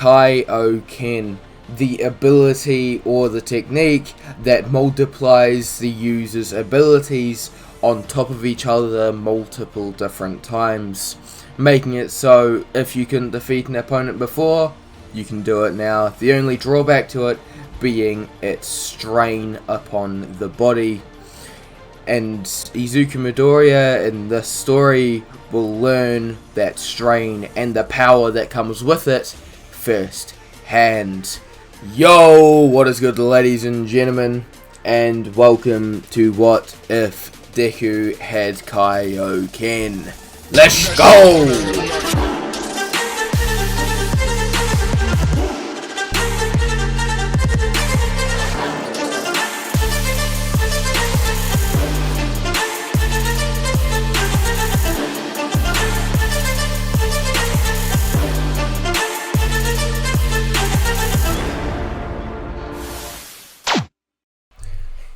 Kaioken, the ability or the technique that multiplies the user's abilities on top of each other multiple different times, making it so if you couldn't defeat an opponent before, you can do it now. The only drawback to it being its strain upon the body. And Izuku Midoriya in this story will learn that strain and the power that comes with it first hand. Yo, what is good, ladies and gentlemen, and welcome to What If Deku Had Kaioken. Let's go!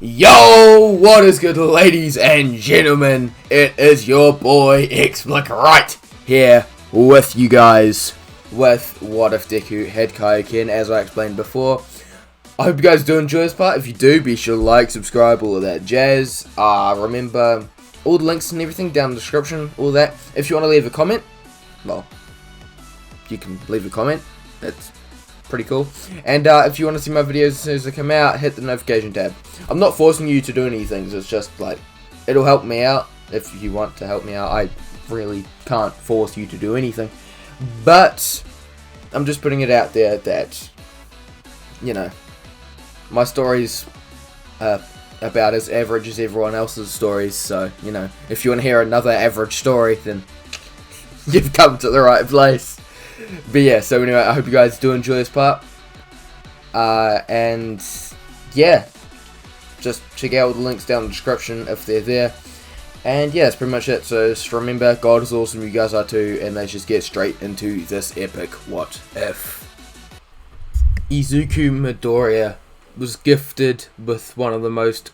Yo, what is good, ladies and gentlemen? It is your boy Right here with you guys with What If Deku Had Kaioken, as I explained before. I hope you guys do enjoy this part. If you do, be sure to like, subscribe, all of that jazz. Remember, all the links and everything down in the description, all that. If you want to leave a comment, well, you can leave a comment. That's pretty cool. And if you want to see my videos as soon as they come out, hit the notification tab. I'm not forcing you to do anything, so it's just like, it'll help me out if you want to help me out. I really can't force you to do anything, but I'm just putting it out there that, you know, my stories are about as average as everyone else's stories, so, you know, if you want to hear another average story, then you've come to the right place. But yeah, so anyway, I hope you guys do enjoy this part. And yeah, just check out all the links down in the description if they're there. And yeah, that's pretty much it. So just remember, God is awesome, you guys are too, and let's just get straight into this epic What If. Izuku Midoriya was gifted with one of the most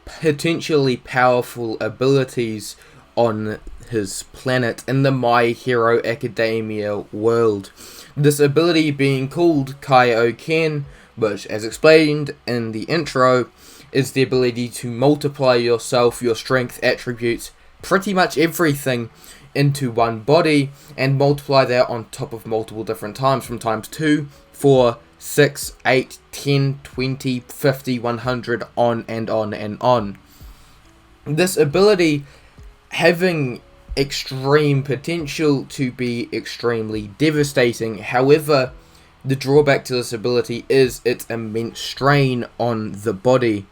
potentially powerful abilities on his planet in the My Hero Academia world. This ability being called Kaio-ken, which, as explained in the intro, is the ability to multiply yourself, your strength, attributes, pretty much everything into one body, and multiply that on top of multiple different times, from times 2, 4, 6, 8, 10, 20, 50, 100, on and on and on. This ability having extreme potential to be extremely devastating. However, the drawback to this ability is its immense strain on the body,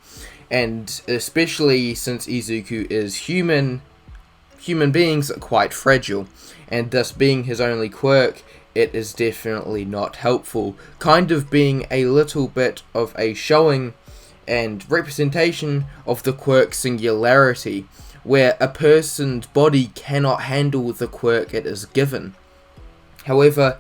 and especially since Izuku is human beings are quite fragile, and this being his only quirk, it is definitely not helpful, kind of being a little bit of a showing and representation of the quirk singularity, where a person's body cannot handle the quirk it is given. However,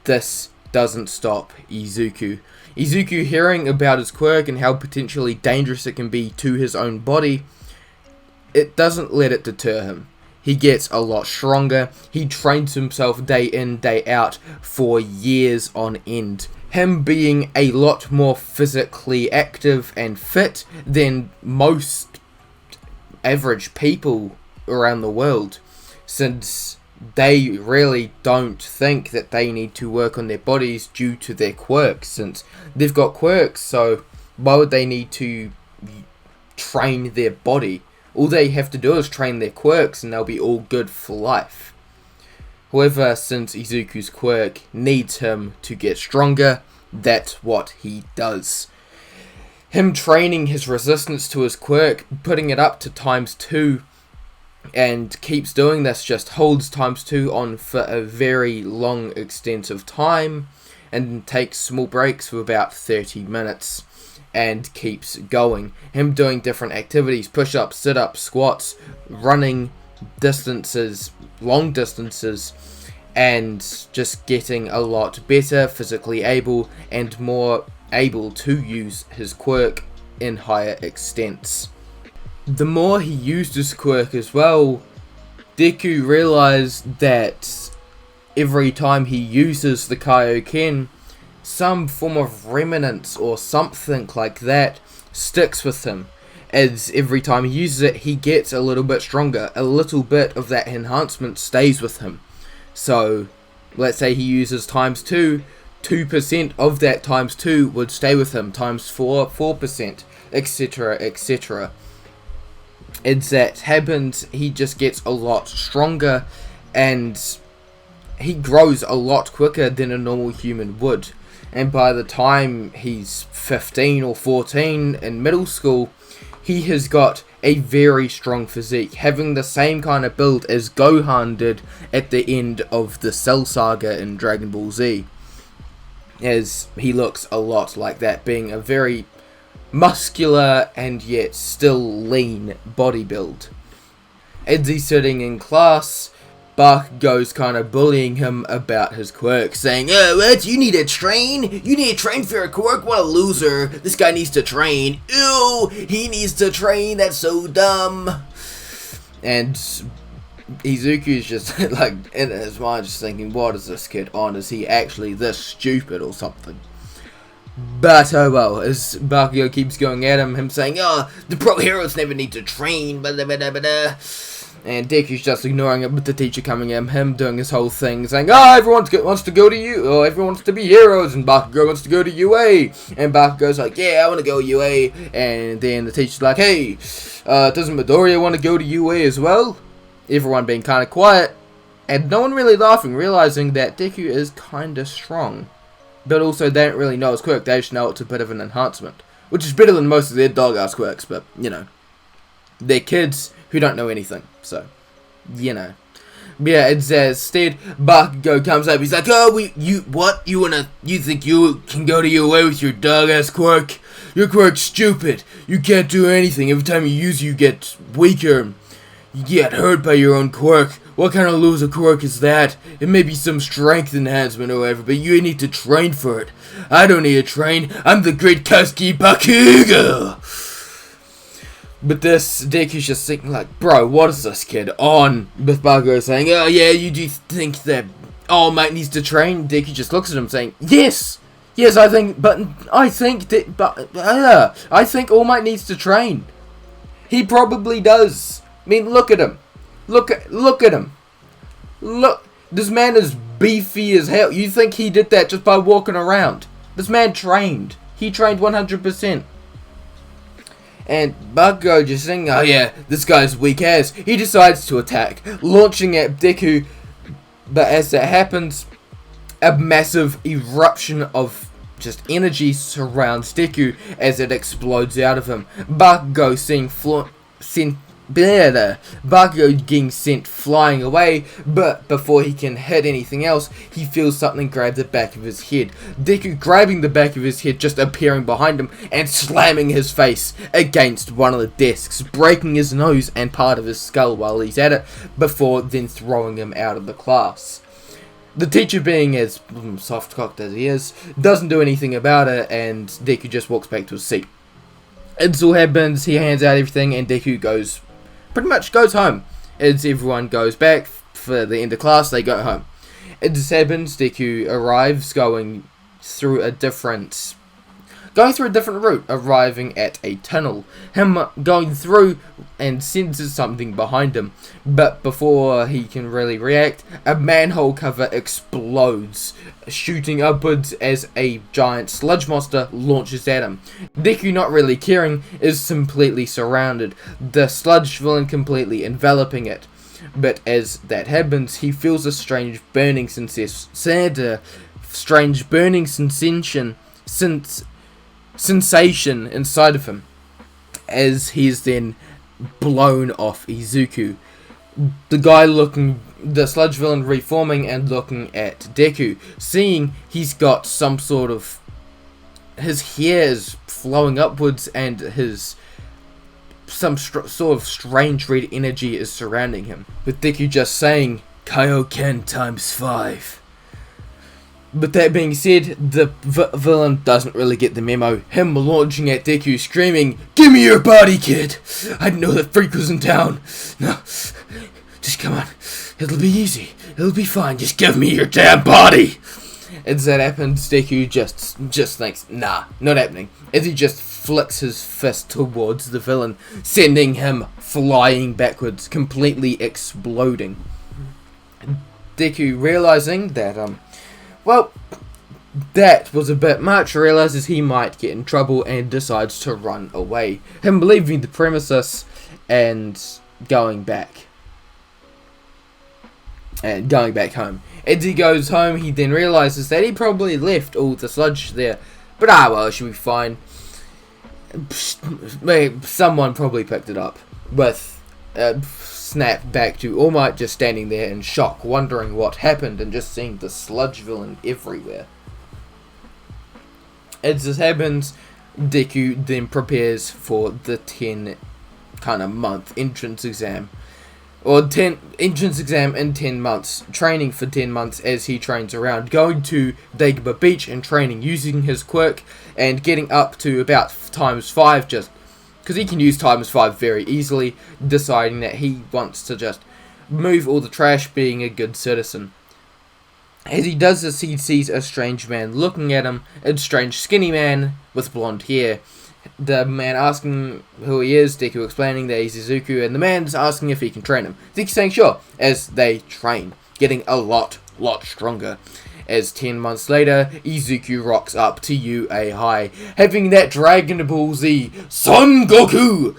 this doesn't stop Izuku. Izuku, hearing about his quirk and how potentially dangerous it can be to his own body, it doesn't let it deter him. He gets a lot stronger. He trains himself day in, day out for years on end. Him being a lot more physically active and fit than most average people around the world, since they really don't think that they need to work on their bodies due to their quirks, since they've got quirks, so why would they need to train their body? All they have to do is train their quirks and they'll be all good for life. However, since Izuku's quirk needs him to get stronger, that's what he does. Him training his resistance to his quirk, putting it up to times 2, and keeps doing this, just holds times 2 on for a very long extent of time, and takes small breaks for about 30 minutes, and keeps going. Him doing different activities, push-ups, sit-ups, squats, running distances, long distances, and just getting a lot better, physically able, and more able to use his quirk in higher extents. The more he used his quirk as well, Deku realized that every time he uses the Kaioken, some form of remnants or something like that sticks with him. As every time he uses it, he gets a little bit stronger. A little bit of that enhancement stays with him. So, let's say he uses times 2, 2% of that times 2 would stay with him. Times 4, 4%, etc, etc. As that happens, he just gets a lot stronger, and he grows a lot quicker than a normal human would. And by the time he's 15 or 14 in middle school, he has got a very strong physique, having the same kind of build as Gohan did at the end of the Cell Saga in Dragon Ball Z. As he looks a lot like that, being a very muscular and yet still lean body build. As he's sitting in class, Bakugo's kind of bullying him about his quirk, saying, what? You need to train? You need to train for a quirk? What a loser. This guy needs to train. Ew, he needs to train. That's so dumb. And Izuku's just, like, in his mind just thinking, what is this kid on? Is he actually this stupid or something? But oh well, as Bakugo keeps going at him saying, the pro heroes never need to train, blah, blah, blah, blah. And Deku's just ignoring it, with the teacher coming at him, doing his whole thing, saying, everyone wants to go to you, or everyone wants to be heroes, and Bakugo wants to go to UA. And Bakugo's like, yeah, I want to go UA. And then the teacher's like, hey, doesn't Midoriya want to go to UA as well? Everyone being kind of quiet, and no one really laughing, realizing that Deku is kind of strong. But also, they don't really know his quirk, they just know it's a bit of an enhancement. Which is better than most of their dog-ass quirks, but, you know. They're kids who don't know anything, so, you know. Yeah, instead, Bakugo comes up, he's like, you think you can go to UA with your dog-ass quirk? Your quirk's stupid, you can't do anything, every time you use it, you get weaker, you get hurt by your own quirk. What kind of loser quirk is that? It may be some strength enhancement or whatever, but you need to train for it. I don't need to train, I'm the great Katsuki Bakugo! But this, Deku's just thinking like, bro, what is this kid on? With Bakugo saying, oh yeah, you do think that All Might needs to train? Deku just looks at him saying, yes, I think All Might needs to train. He probably does. I mean, look at him. Look at him. Look, this man is beefy as hell. You think he did that just by walking around? This man trained. He trained 100%. And Bakugo just saying, oh yeah, this guy's weak ass. He decides to attack, launching at Deku. But as that happens, a massive eruption of just energy surrounds Deku as it explodes out of him. Bakugo getting sent flying away, but before he can hit anything else, he feels something grab the back of his head. Deku grabbing the back of his head, just appearing behind him and slamming his face against one of the desks, breaking his nose and part of his skull while he's at it, before then throwing him out of the class. The teacher, being as soft-cocked as he is, doesn't do anything about it, and Deku just walks back to his seat. It all happens, he hands out everything, and Deku pretty much goes home. As everyone goes back for the end of class, they go home. As this happens, Deku arrives going through a different route, arriving at a tunnel. Him going through and senses something behind him, but before he can really react, a manhole cover explodes, shooting upwards as a giant sludge monster launches at him. Deku, not really caring, is completely surrounded, the sludge villain completely enveloping it. But as that happens, he feels a strange burning sensation inside of him, as he's then blown off Izuku. The sludge villain reforming and looking at Deku, seeing he's got some sort of, his hair is flowing upwards and some sort of strange red energy is surrounding him. With Deku just saying, Kaio-ken times 5. But that being said, the villain doesn't really get the memo. Him launching at Deku, screaming, "Give me your body, kid! I didn't know that freak was in town. No, Just come on. It'll be easy. It'll be fine. Just give me your damn body. As that happens, Deku just thinks, nah, not happening. As he just flicks his fist towards the villain, sending him flying backwards, completely exploding. Deku, realizing that, that was a bit much, realizes he might get in trouble and decides to run away. Him leaving the premises and going back home. As he goes home, he then realizes that he probably left all the sludge there. But well, it should be fine. Someone probably picked it up. With snap back to All Might just standing there in shock, wondering what happened and just seeing the sludge villain everywhere. As this happens, Deku then prepares for the 10 month entrance exam. Or 10 entrance exam in 10 months. Training for 10 months as he trains around. Going to Dagobah Beach and training using his quirk. And getting up to about ×5 just because he can use ×5 very easily. Deciding that he wants to just move all the trash, being a good citizen. As he does this, he sees a strange man looking at him. A strange skinny man with blonde hair. The man asking who he is, Deku explaining that he's Izuku, and the man's asking if he can train him. Deku saying sure, as they train, getting a lot stronger. As 10 months later, Izuku rocks up to UA High, having that Dragon Ball Z Son Goku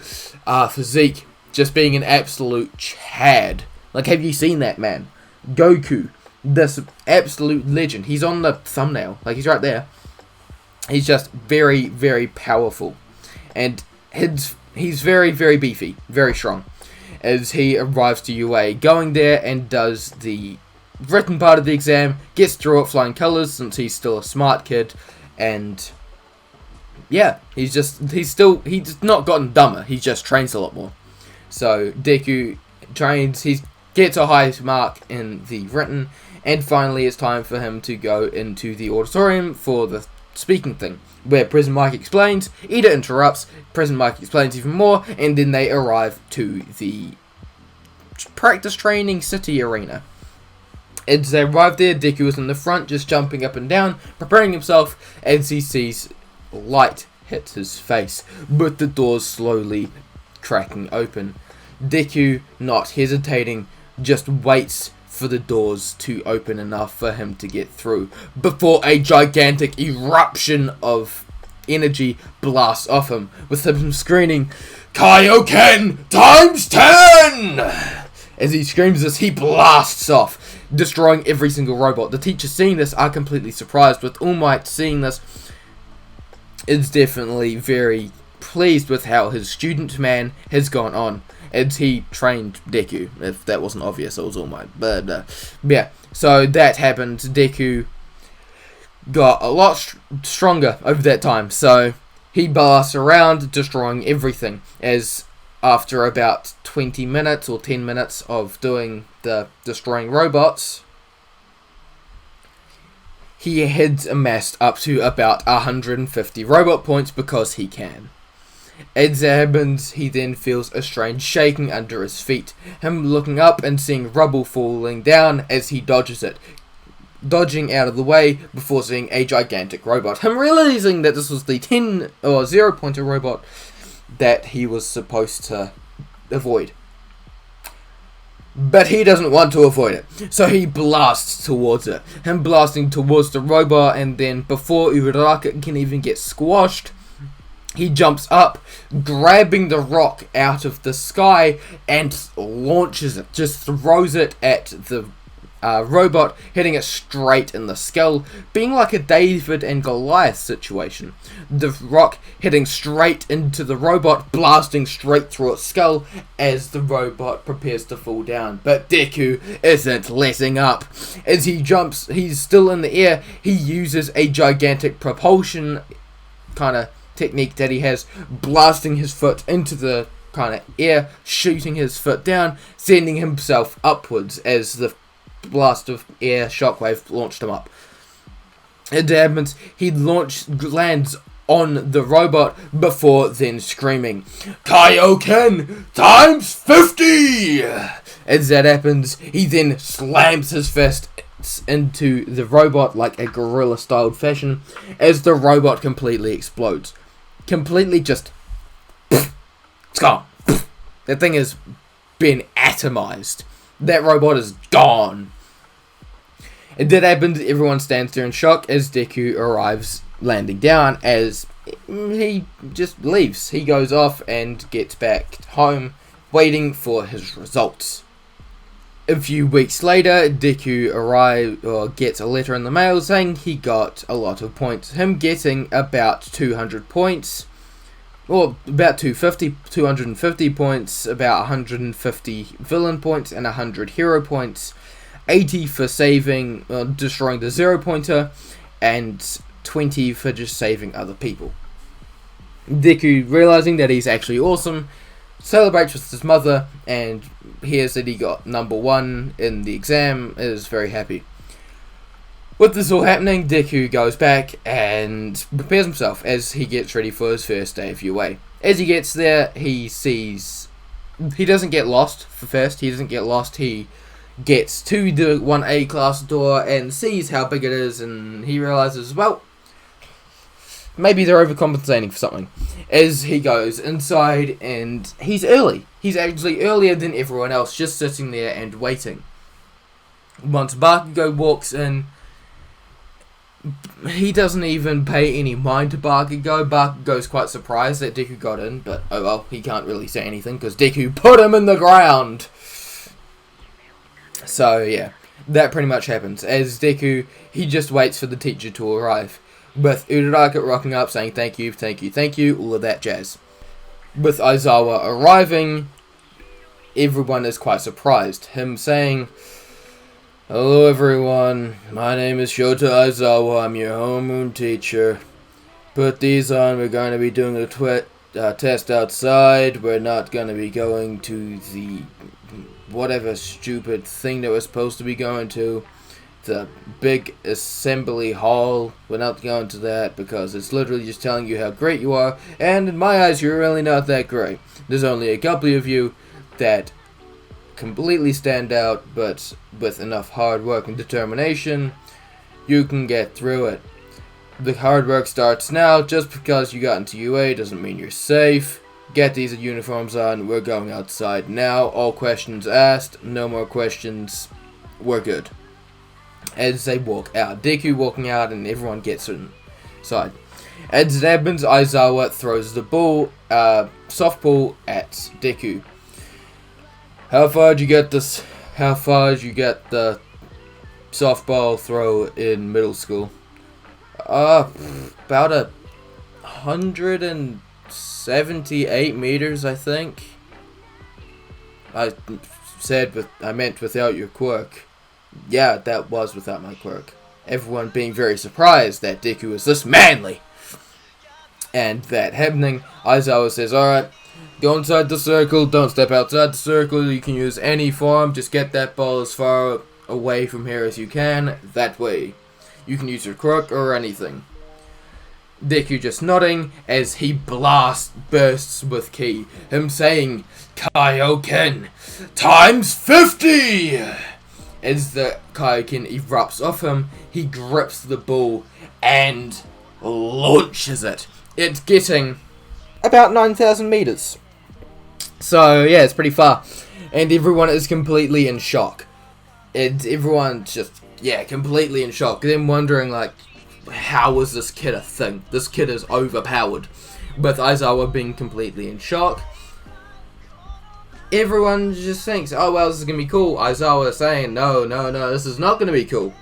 physique, just being an absolute chad. Like, have you seen that man? Goku, this absolute legend. He's on the thumbnail, like he's right there. He's just very, very powerful. And he's very, very beefy. Very strong. As he arrives to UA. Going there and does the written part of the exam. Gets through it flying colours since he's still a smart kid. And yeah, he's not gotten dumber. He just trains a lot more. So Deku trains. He gets a high mark in the written. And finally it's time for him to go into the auditorium for the speaking thing, where Prison Mike explains, Ida interrupts, Prison Mike explains even more, and then they arrive to the practice training city arena. As they arrive there, Deku is in the front, just jumping up and down, preparing himself, as he sees light hit his face, with the doors slowly cracking open. Deku, not hesitating, just waits for the doors to open enough for him to get through before a gigantic eruption of energy blasts off him, with him screaming, Kaioken ×10! As he screams this, he blasts off, destroying every single robot. The teachers seeing this are completely surprised, with All Might seeing this is definitely very pleased with how his student man has gone on. As he trained Deku. If that wasn't obvious, it was All Might. But, yeah. So, that happened. Deku got a lot stronger over that time. So, he blasts around, destroying everything. As, after about 20 minutes or 10 minutes of doing the destroying robots, he had amassed up to about 150 robot points because he can. As it happens, he then feels a strange shaking under his feet. Him looking up and seeing rubble falling down as he dodges it. Dodging out of the way before seeing a gigantic robot. Him realizing that this was the 10 or 0 pointer robot that he was supposed to avoid. But he doesn't want to avoid it. So he blasts towards it. Him blasting towards the robot, and then before Uraraka can even get squashed, he jumps up, grabbing the rock out of the sky and launches it. Just throws it at the robot, hitting it straight in the skull, being like a David and Goliath situation. The rock hitting straight into the robot, blasting straight through its skull as the robot prepares to fall down. But Deku isn't letting up. As he jumps, he's still in the air, he uses a gigantic propulsion kind of technique that he has, blasting his foot into the kind of air, shooting his foot down, sending himself upwards as the blast of air shockwave launched him up. It happens, he lands on the robot before then screaming, Kaioken ×50! As that happens, he then slams his fist into the robot like a gorilla-styled fashion, as the robot completely explodes. Completely just... it's gone. That thing has been atomized. That robot is gone. It did happen. Everyone stands there in shock as Deku arrives, landing down, as he just leaves. He goes off and gets back home, waiting for his results. A few weeks later, Deku gets a letter in the mail saying he got a lot of points. Him getting about 200 points, or about 250 points, about 150 villain points, and 100 hero points, 80 for destroying the zero pointer, and 20 for just saving other people. Deku, realizing that he's actually awesome, celebrates with his mother, and hears that he got number 1 in the exam, is very happy. With this all happening, Deku goes back and prepares himself as he gets ready for his first day of UA. As he gets there, he doesn't get lost for first, he gets to the 1A class door and sees how big it is, and he realizes, well, maybe they're overcompensating for something. As he goes inside, and he's early. He's actually earlier than everyone else, just sitting there and waiting. Once Bakugo walks in, he doesn't even pay any mind to Bakugo. Bakugo's quite surprised that Deku got in, but oh well, he can't really say anything because Deku put him in the ground. So yeah, that pretty much happens. As Deku, he just waits for the teacher to arrive, with Uraraka rocking up saying thank you, all of that jazz. With Aizawa arriving, everyone is quite surprised. Him saying, "Hello everyone, my name is Shota Aizawa, I'm your homeroom teacher. Put these on, we're going to be doing a test outside, we're not going to be going to the whatever stupid thing that we're supposed to be going to. The big assembly hall, we're not going to that because it's literally just telling you how great you are, and in my eyes you're really not that great. There's only a couple of you that completely stand out, but with enough hard work and determination, you can get through it. The hard work starts now. Just because you got into UA doesn't mean you're safe. Get these uniforms on, we're going outside now. All questions asked, no more questions, we're good." As they walk out, Deku walking out and everyone gets inside. As it happens, Aizawa throws the softball at Deku. How far did you get the softball throw in middle school? About 178 meters, I think. I meant without your quirk. Yeah, that was without my quirk. Everyone being very surprised that Deku is this manly. And that happening, Aizawa says, "Alright, go inside the circle, don't step outside the circle, you can use any form, just get that ball as far away from here as you can, that way. You can use your quirk or anything." Deku just nodding as he bursts with ki, him saying, "Kaio-ken times 50! As the Kaioken erupts off him, he grips the ball and launches it. It's getting about 9,000 meters. So yeah, it's pretty far. And everyone is completely in shock. Everyone's just, completely in shock. Them wondering, like, how is this kid a thing? This kid is overpowered. With Aizawa being completely in shock, everyone just thinks, oh well, this is going to be cool. Aizawa is saying, no, this is not going to be cool.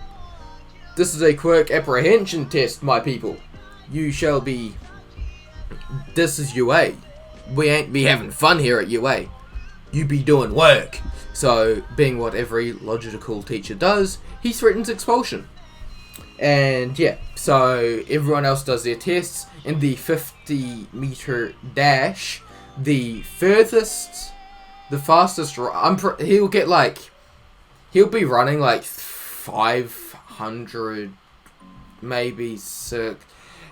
This is a Quirk apprehension test, my people. This is UA. We ain't be having fun here at UA. You be doing work. So, being what every logical teacher does, he threatens expulsion. And yeah, so everyone else does their tests. In the 50-meter dash, the fastest, he'll be running like 500, maybe 6.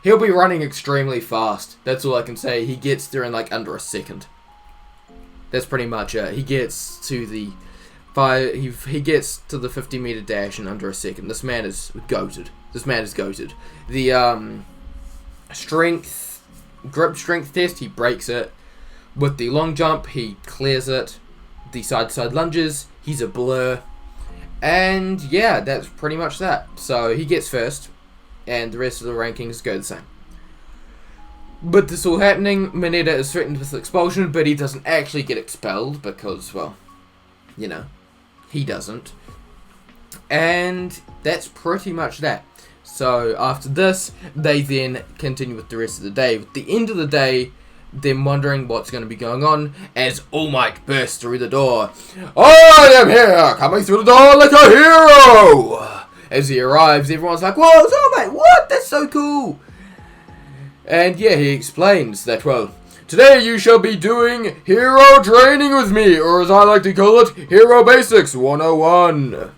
He'll be running extremely fast. That's all I can say. He gets there in like under a second. That's pretty much it. He gets to the He gets to the 50-meter dash in under a second. This man is goated. The grip strength test, he breaks it. With the long jump, he clears it. The side-to-side lunges, he's a blur. And yeah, that's pretty much that. So he gets first, and the rest of the rankings go the same. But this all happening, Mineta is threatened with expulsion, but he doesn't actually get expelled because, well, you know, he doesn't. And that's pretty much that. So after this, they then continue with the rest of the day. At the end of the day, them wondering what's going to be going on as All Might bursts through the door. I am here, coming through the door like a hero! As he arrives, everyone's like, whoa, it's All Might, what? That's so cool! And yeah, he explains that, well, today you shall be doing hero training with me, or as I like to call it, Hero Basics 101.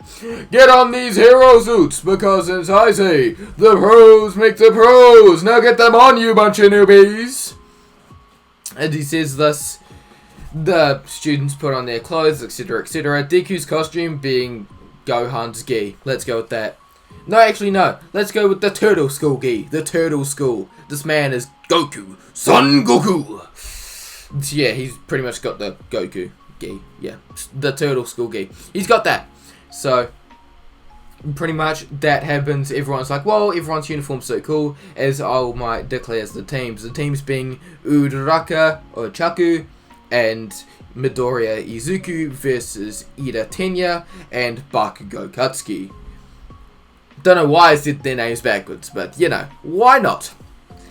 Get on these hero suits, because as I say, the pros make the pros. Now get them on, you bunch of newbies. And he says this, the students put on their clothes, etc., etc. Deku's costume being Gohan's gi. Let's go with that. No, actually, no. Let's go with the Turtle School gi. The Turtle School. This man is Goku. Son Goku. Yeah, he's pretty much got the Goku gi. Yeah, the Turtle School gi. He's got that. So, pretty much that happens. Everyone's like, whoa, everyone's uniform's so cool. As All Might declares the teams. The teams being Uraraka or Chaku and Midoriya Izuku versus Ida Tenya and Bakugo Katsuki. Don't know why I said their names backwards, but you know, why not?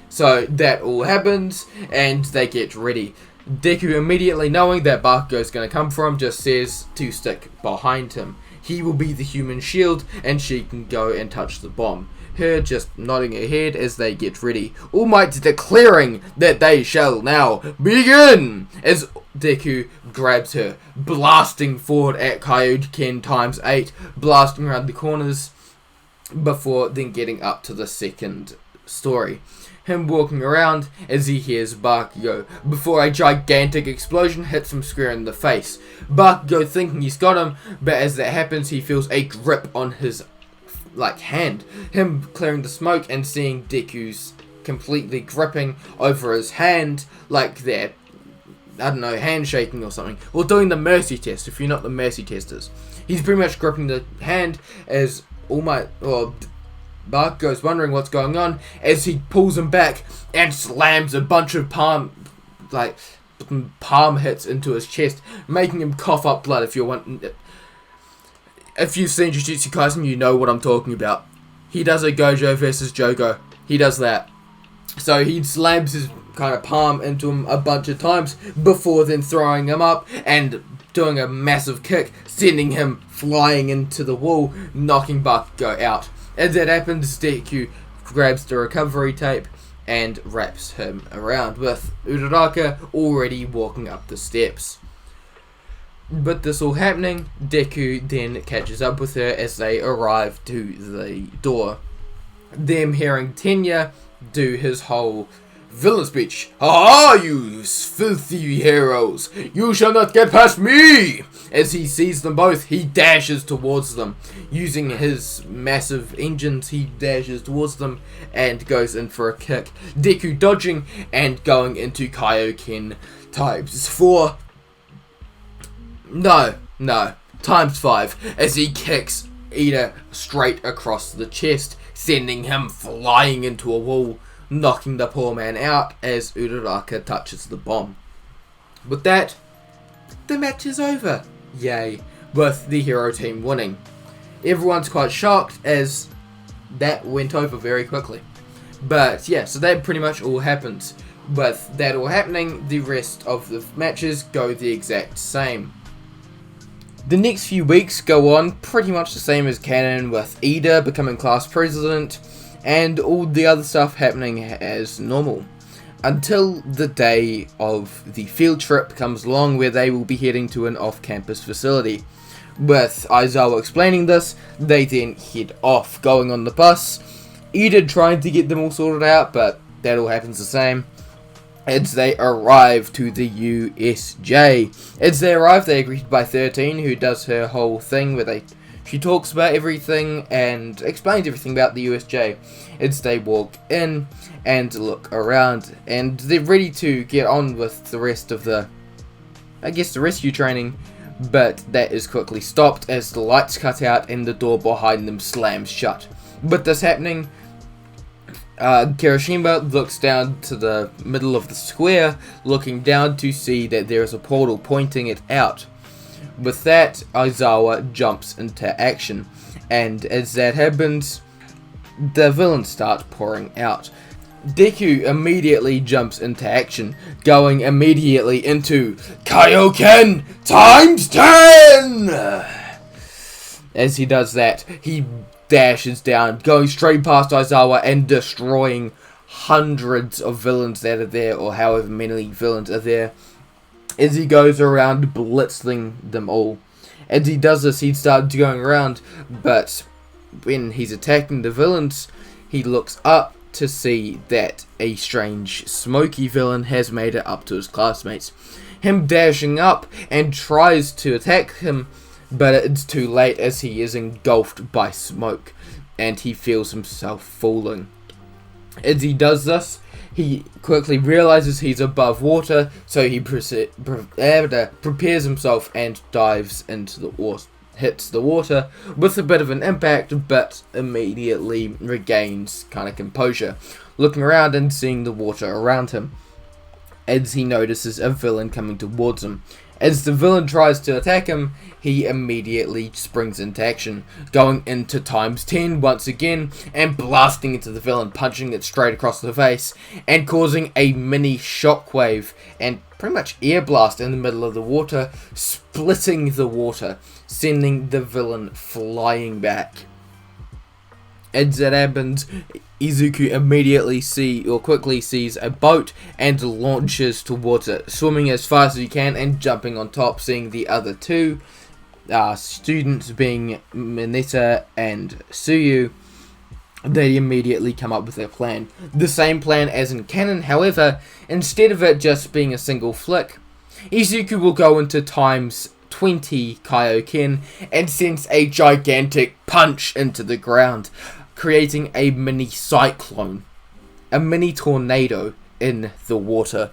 So that all happens, and they get ready. Deku, immediately knowing that Bakugo's going to come for him, just says to stick behind him. He will be the human shield, and she can go and touch the bomb. Her just nodding her head as they get ready. All Might declaring that they shall now begin! As Deku grabs her, blasting forward at Kaioken times 8, blasting around the corners, before then getting up to the second story. Him walking around as he hears Bakugo before a gigantic explosion hits him square in the face. Bakugo thinking he's got him, but as that happens he feels a grip on his hand. Him clearing the smoke and seeing Deku's completely gripping over his hand like that, I don't know, handshaking or something. Or doing the mercy test if you're not the mercy testers. He's pretty much gripping the hand as Bakugo's wondering what's going on as he pulls him back and slams a bunch of palm hits into his chest, making him cough up blood. If you've seen Jujutsu Kaisen, you know what I'm talking about. He does a Gojo versus Jogo. He does that. So he slams his kind of palm into him a bunch of times before then throwing him up and doing a massive kick, sending him flying into the wall, knocking Bakugo out. As that happens, Deku grabs the recovery tape and wraps him around, with Uraraka already walking up the steps. But this all happening, Deku then catches up with her as they arrive to the door. Them hearing Tenya do his whole villain speech. "Ha, you filthy heroes! You shall not get past me!" As he sees them both, he dashes towards them. Using his massive engines, he dashes towards them and goes in for a kick. Deku dodging and going into Kaioken times 4. No, times 5, as he kicks Ida straight across the chest, sending him flying into a wall, knocking the poor man out as Uraraka touches the bomb. With that, the match is over. Yay, with the hero team winning. Everyone's quite shocked as that went over very quickly. But yeah, so that pretty much all happens. With that all happening, the rest of the matches go the exact same. The next few weeks go on pretty much the same as canon, with Ida becoming class president and all the other stuff happening as normal. Until the day of the field trip comes along, where they will be heading to an off-campus facility. With Aizawa explaining this, they then head off, going on the bus. Ida trying to get them all sorted out, but that all happens the same. As they arrive to the USJ. As they arrive, they are greeted by 13, who does her whole thing where she talks about everything and explains everything about the USJ. As they walk in and look around, and they're ready to get on with the rest of the rescue training, but that is quickly stopped as the lights cut out and the door behind them slams shut. With this happening, Kirishima looks down to the middle of the square, looking down to see that there is a portal pointing it out. With that, Aizawa jumps into action, and as that happens, the villains start pouring out. Deku immediately jumps into action, going immediately into Kaioken times 10! As he does that, he dashes down, going straight past Aizawa and destroying hundreds of villains that are there, or however many villains are there, as he goes around blitzing them all. As he does this, he starts going around, but when he's attacking the villains, he looks up to see that a strange smoky villain has made it up to his classmates. Him dashing up and tries to attack him, but it's too late as he is engulfed by smoke and he feels himself falling. As he does this, he quickly realizes he's above water, so he prepares himself and dives into the water, hits the water with a bit of an impact, but immediately regains kind of composure, looking around and seeing the water around him, as he notices a villain coming towards him. As the villain tries to attack him, he immediately springs into action, going into times 10 once again, and blasting into the villain, punching it straight across the face, and causing a mini shockwave, and pretty much air blast in the middle of the water, splitting the water, sending the villain flying back. As that happens, Izuku immediately quickly sees a boat and launches towards it, swimming as fast as he can and jumping on top, seeing the other two students being Mineta and Tsuyu. They immediately come up with their plan. The same plan as in canon, however, instead of it just being a single flick, Izuku will go into times 20 Kaioken and sends a gigantic punch into the ground, creating a mini cyclone, a mini tornado in the water,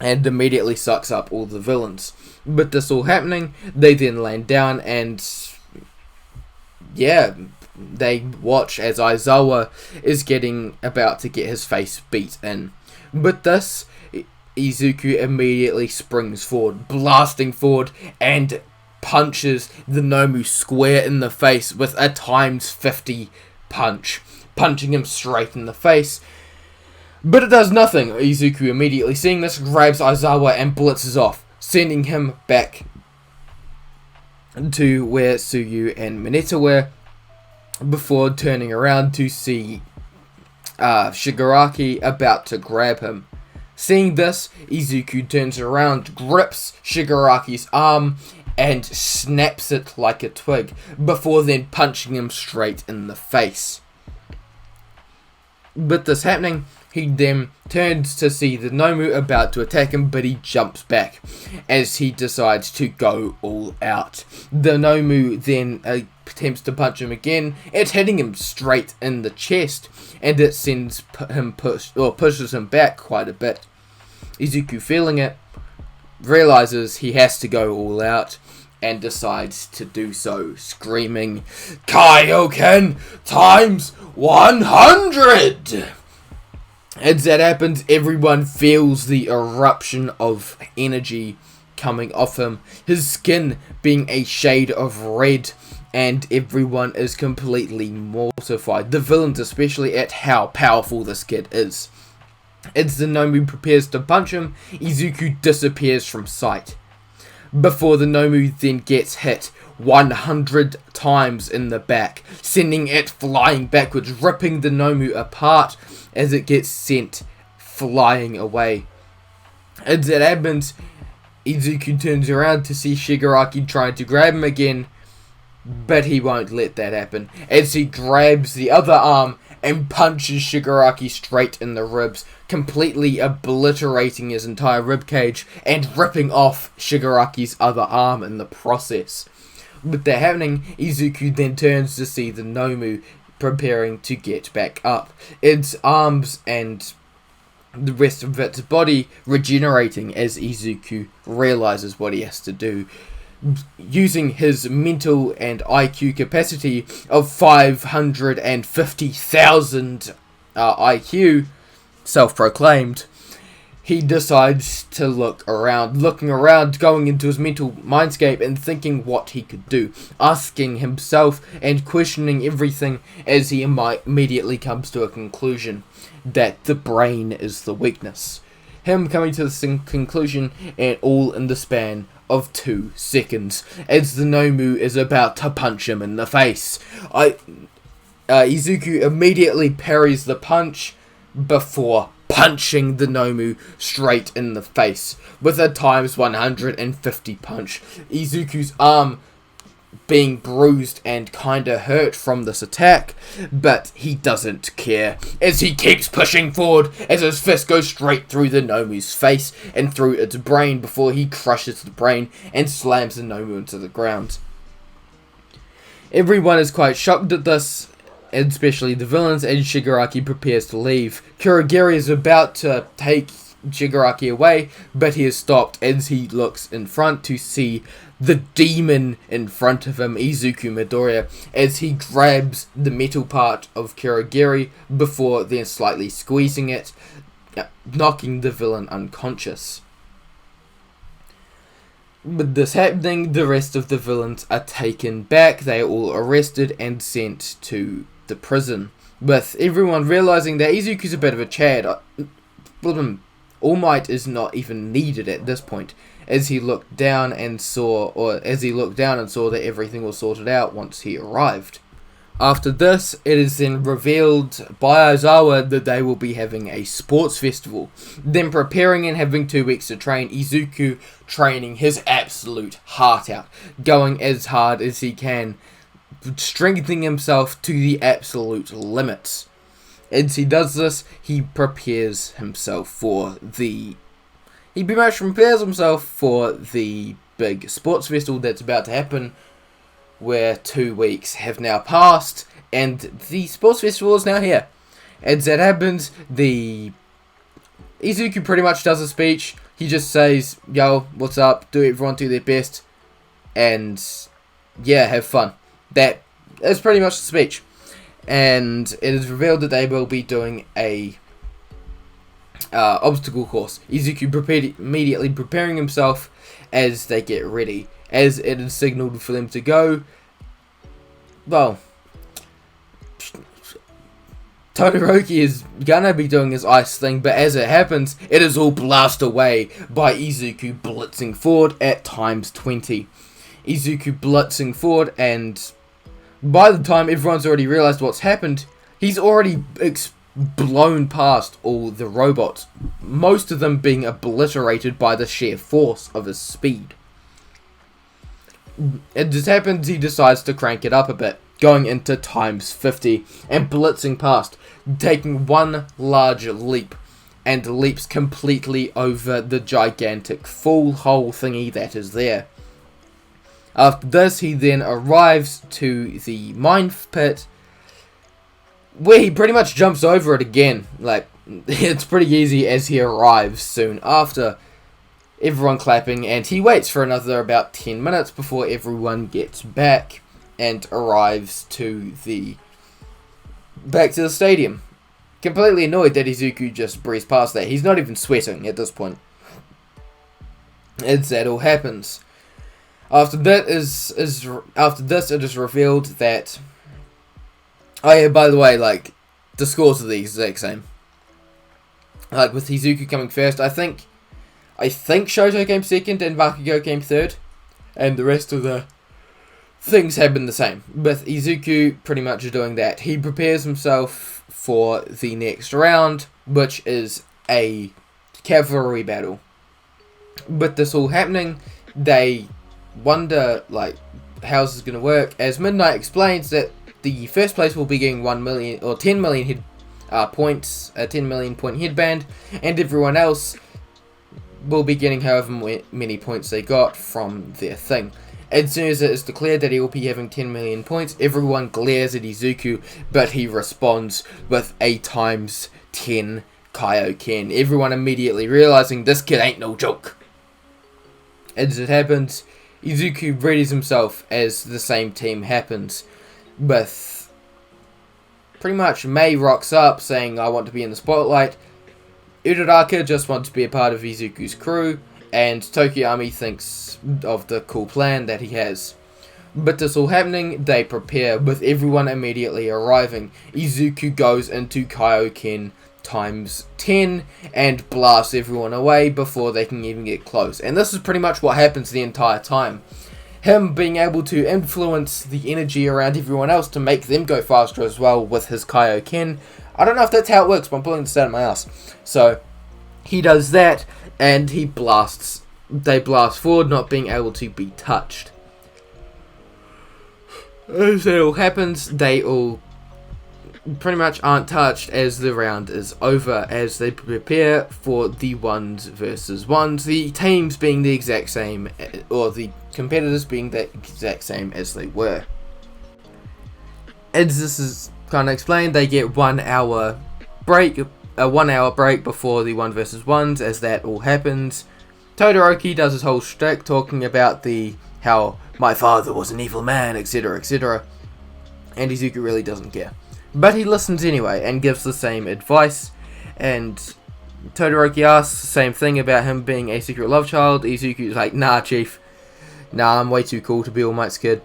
and immediately sucks up all the villains. With this all happening, they then land down and they watch as Aizawa is about to get his face beat in. With this, Izuku immediately springs forward, blasting forward, and punches the Nomu square in the face with a times 50 punch, punching him straight in the face. But it does nothing. Izuku immediately seeing this grabs Aizawa and blitzes off, sending him back to where Tsuyu and Mineta were, before turning around to see Shigaraki about to grab him. Seeing this, Izuku turns around, grips Shigaraki's arm, and snaps it like a twig, before then punching him straight in the face. With this happening, he then turns to see the Nomu about to attack him, but he jumps back as he decides to go all out. The Nomu then attempts to punch him again, it's hitting him straight in the chest, and it sends him pushes him back quite a bit. Izuku, feeling it, realizes he has to go all out and decides to do so, screaming, "Kaioken times 100!" As that happens, everyone feels the eruption of energy coming off him, his skin being a shade of red, and everyone is completely mortified, the villains especially, at how powerful this kid is. As the Nomu prepares to punch him, Izuku disappears from sight, before the Nomu then gets hit 100 times in the back, sending it flying backwards, ripping the Nomu apart as it gets sent flying away. As it happens, Izuku turns around to see Shigaraki trying to grab him again, but he won't let that happen, as he grabs the other arm and punches Shigaraki straight in the ribs, completely obliterating his entire ribcage and ripping off Shigaraki's other arm in the process. With that happening, Izuku then turns to see the Nomu preparing to get back up, its arms and the rest of its body regenerating as Izuku realizes what he has to do. Using his mental and IQ capacity of 550,000 IQ, self-proclaimed, he decides to look around, going into his mental mindscape and thinking what he could do, asking himself and questioning everything as he immediately comes to a conclusion that the brain is the weakness. Him coming to this conclusion, and all in the span of 2 seconds, as the Nomu is about to punch him in the face. Izuku immediately parries the punch before punching the Nomu straight in the face with a times 150 punch. Izuku's arm being bruised and kinda hurt from this attack, but he doesn't care as he keeps pushing forward as his fist goes straight through the Nomu's face and through its brain before he crushes the brain and slams the Nomu into the ground. Everyone is quite shocked at this, especially the villains, and Shigaraki prepares to leave. Kurogiri is about to take Shigaraki away, but he is stopped as he looks in front to see the demon in front of him, Izuku Midoriya, as he grabs the metal part of Kurogiri before then slightly squeezing it, knocking the villain unconscious. With this happening, the rest of the villains are taken back. They are all arrested and sent to the prison, with everyone realizing that Izuku's a bit of a Chad. All Might is not even needed at this point, as he looked down and saw that everything was sorted out once he arrived. After this, it is then revealed by Aizawa that they will be having a sports festival. Then preparing and having 2 weeks to train, Izuku training his absolute heart out, going as hard as he can, strengthening himself to the absolute limits. As he does this, he prepares himself for the big sports festival that's about to happen, where 2 weeks have now passed, and the sports festival is now here. As that happens, Izuku pretty much does a speech. He just says, "Yo, what's up? Everyone do their best, and yeah, have fun." That is pretty much the speech. And it is revealed that they will be doing a obstacle course. Izuku immediately preparing himself as they get ready. As it is signaled for them to go, well, Todoroki is gonna be doing his ice thing, but as it happens, it is all blasted away by Izuku blitzing forward at times 20. Izuku blitzing forward, and by the time everyone's already realized what's happened, he's already blown past all the robots, most of them being obliterated by the sheer force of his speed. It just happens he decides to crank it up a bit, going into times 50 and blitzing past, taking one large leap, and leaps completely over the gigantic full hole thingy that is there. After this, he then arrives to the mine pit, where he pretty much jumps over it again. Like, it's pretty easy as he arrives soon after, everyone clapping, and he waits for another about 10 minutes before everyone gets back and arrives to the stadium. Completely annoyed that Izuku just breezed past that. He's not even sweating at this point. As that all happens. After this, it is revealed that... Oh yeah, by the way, like, the scores are the exact same. Like, with Izuku coming first, I think Shoto came second and Bakugo came third. And the rest of the things have been the same. With Izuku pretty much doing that. He prepares himself for the next round, which is a cavalry battle. With this all happening, they wonder, like, how's this going to work, as Midnight explains that the first place will be getting 1 million or 10 million points, a 10 million point headband, and everyone else will be getting however many points they got from their thing. As soon as it is declared that he will be having 10 million points, everyone glares at Izuku, but he responds with a times 10 Kaio-ken. Everyone immediately realizing this kid ain't no joke. As it happens, Izuku readies himself as the same team happens, with pretty much Mei rocks up saying, I want to be in the spotlight. Uraraka just wants to be a part of Izuku's crew, and Tokiyami thinks of the cool plan that he has. But this all happening, they prepare, with everyone immediately arriving. Izuku goes into Kaio-ken times 10 and blasts everyone away before they can even get close. And this is pretty much what happens the entire time. Him being able to influence the energy around everyone else to make them go faster as well with his Kaio-ken. I don't know if that's how it works, but I'm pulling this out of my ass. So he does that, and they blast forward, not being able to be touched. As it all happens, they all pretty much aren't touched as the round is over, as they prepare for the 1s versus 1s, the teams being the exact same, or the competitors being the exact same as they were. As this is kind of explained, they get 1 hour break, a 1 hour break before the 1 versus 1s, as that all happens. Todoroki does his whole shtick talking about how my father was an evil man, etc, etc, and Izuku really doesn't care. But he listens anyway and gives the same advice, and Todoroki asks the same thing about him being a secret love child. Izuku's like, nah chief, nah, I'm way too cool to be All Might's kid.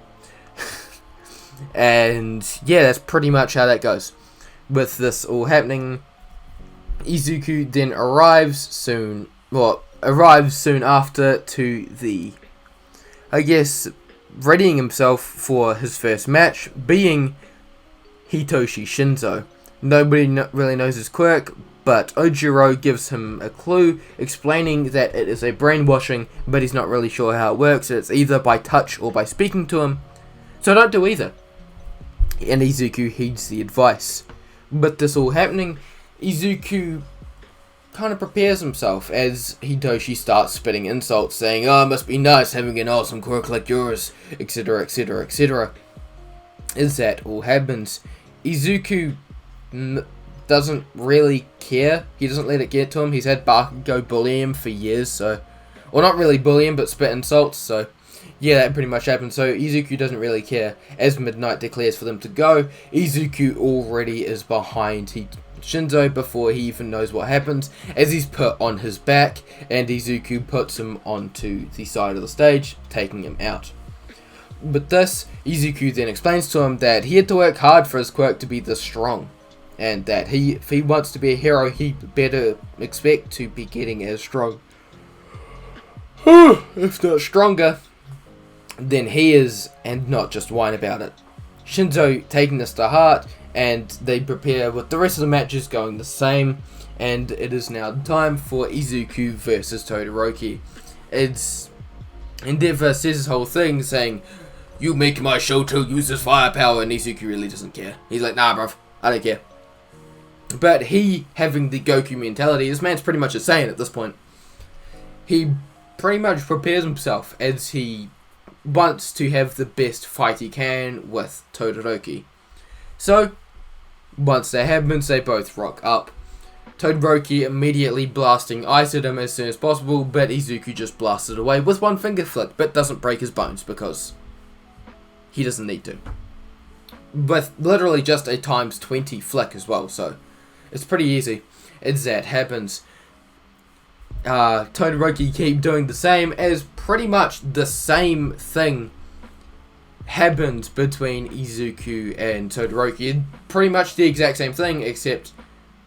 And yeah, that's pretty much how that goes. With this all happening, Izuku then arrives soon after to the, I guess, readying himself for his first match, being Hitoshi Shinzo. Nobody really knows his quirk, but Ojiro gives him a clue, explaining that it is a brainwashing, but he's not really sure how it works. It's either by touch or by speaking to him, so don't do either. And Izuku heeds the advice. But this all happening, Izuku kind of prepares himself as Hitoshi starts spitting insults, saying, oh, it must be nice having an awesome quirk like yours, etc, etc, etc. As that all happens, Izuku doesn't really care. He doesn't let it get to him. He's had Bakugo bully him for years, so... Well, not really bully him, but spit insults, so... Yeah, that pretty much happened. So Izuku doesn't really care. As midnight declares for them to go, Izuku already is behind Shinzo before he even knows what happens, as he's put on his back, and Izuku puts him onto the side of the stage, taking him out. But this, Izuku then explains to him that he had to work hard for his quirk to be this strong, and that if he wants to be a hero, he better expect to be getting as strong, if not stronger, than he is, and not just whine about it. Shinzo taking this to heart, and they prepare with the rest of the matches going the same, and it is now time for Izuku versus Todoroki. Endeavor says his whole thing, saying, you make my Shoto use his firepower, and Izuku really doesn't care. He's like, nah bruv, I don't care. But he, having the Goku mentality, this man's pretty much a Saiyan at this point. He pretty much prepares himself as he wants to have the best fight he can with Todoroki. So, once that happens, they both rock up. Todoroki immediately blasting ice at him as soon as possible, but Izuku just blasts it away with one finger flick, but doesn't break his bones because he doesn't need to. With literally just a times 20 flick as well, so it's pretty easy. As that happens, Todoroki keep doing the same, as pretty much the same thing happens between Izuku and Todoroki. Pretty much the exact same thing, except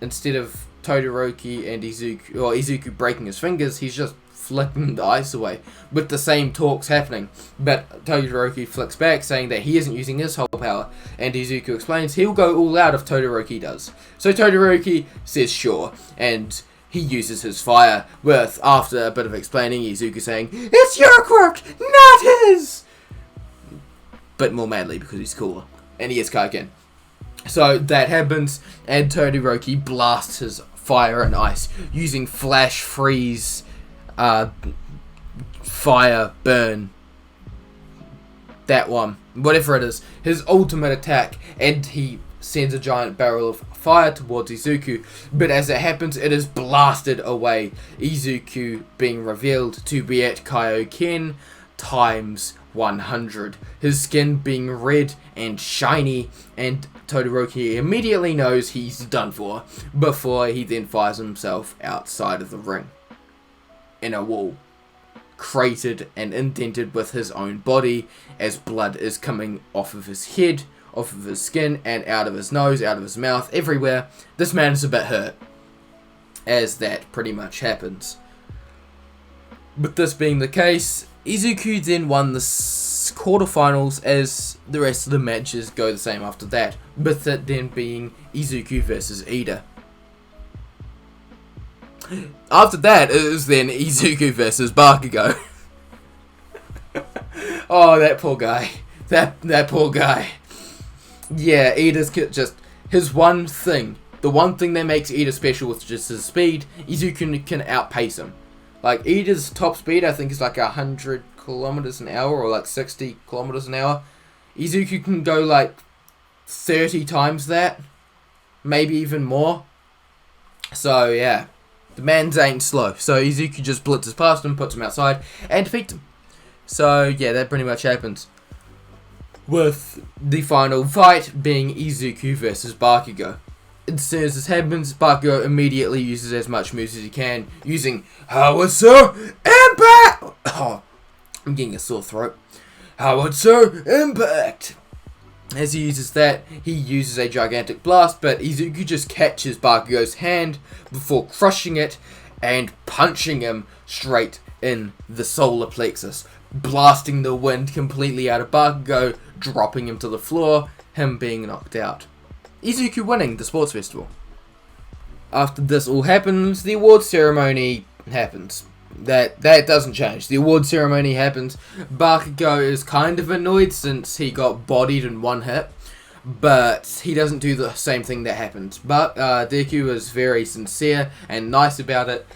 instead of Todoroki and Izuku breaking his fingers, he's just flicking the ice away, with the same talks happening. But Todoroki flicks back, saying that he isn't using his whole power, and Izuku explains he'll go all out if Todoroki does. So Todoroki says sure, and he uses his fire, with, after a bit of explaining, Izuku saying, it's your quirk, not his! But more madly, because he's cooler. and he is Kaioken. So that happens, and Todoroki blasts his fire and ice using flash, freeze, fire, burn, that one, whatever it is, his ultimate attack, and he sends a giant barrel of fire towards Izuku, but as it happens, it is blasted away, Izuku being revealed to be at Kaio-ken times 100, his skin being red and shiny, and Todoroki immediately knows he's done for, before he then fires himself outside of the ring, in a wall, cratered and indented with his own body, as blood is coming off of his head, off of his skin, and out of his nose, out of his mouth, everywhere. This man is a bit hurt, as that pretty much happens. With this being the case, Izuku then won the quarterfinals, as the rest of the matches go the same after that, with it then being Izuku versus Ida. After that, it was then Izuku versus Bakugo. Oh, that poor guy. That poor guy. Yeah, Ida's just his one thing. The one thing that makes Ida special is just his speed. Izuku can outpace him. Like, Ida's top speed, I think, is like 100 kilometers an hour, or like 60 kilometers an hour. Izuku can go like 30 times that. Maybe even more. So, yeah. The man's ain't slow. So, Izuku just blitzes past him, puts him outside, and defeats him. So, yeah, that pretty much happens. With the final fight being Izuku versus Bakugo. As soon as this happens, Bakugo immediately uses as much moves as he can, using Howitzer Impact! Oh, I'm getting a sore throat. Howitzer Impact! As he uses that, he uses a gigantic blast, but Izuku just catches Bakugo's hand before crushing it and punching him straight in the solar plexus, blasting the wind completely out of Bakugo, dropping him to the floor, him being knocked out. Izuku winning the sports festival. After this all happens, the award ceremony happens. That doesn't change. The award ceremony happens. Bakugo is kind of annoyed since he got bodied in one hit, but he doesn't do the same thing that happened. But Deku is very sincere and nice about it,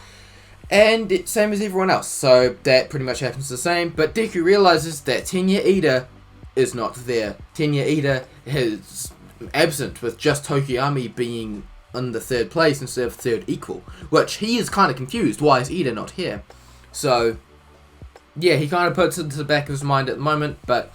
and it's same as everyone else, so that pretty much happens the same. But Deku realizes that Tenya Ida is not there. Tenya Ida is absent, with just Tokiyami being in the third place instead of third equal, which he is kind of confused. Why is Ida not here? So, yeah, he kind of puts it into the back of his mind at the moment, but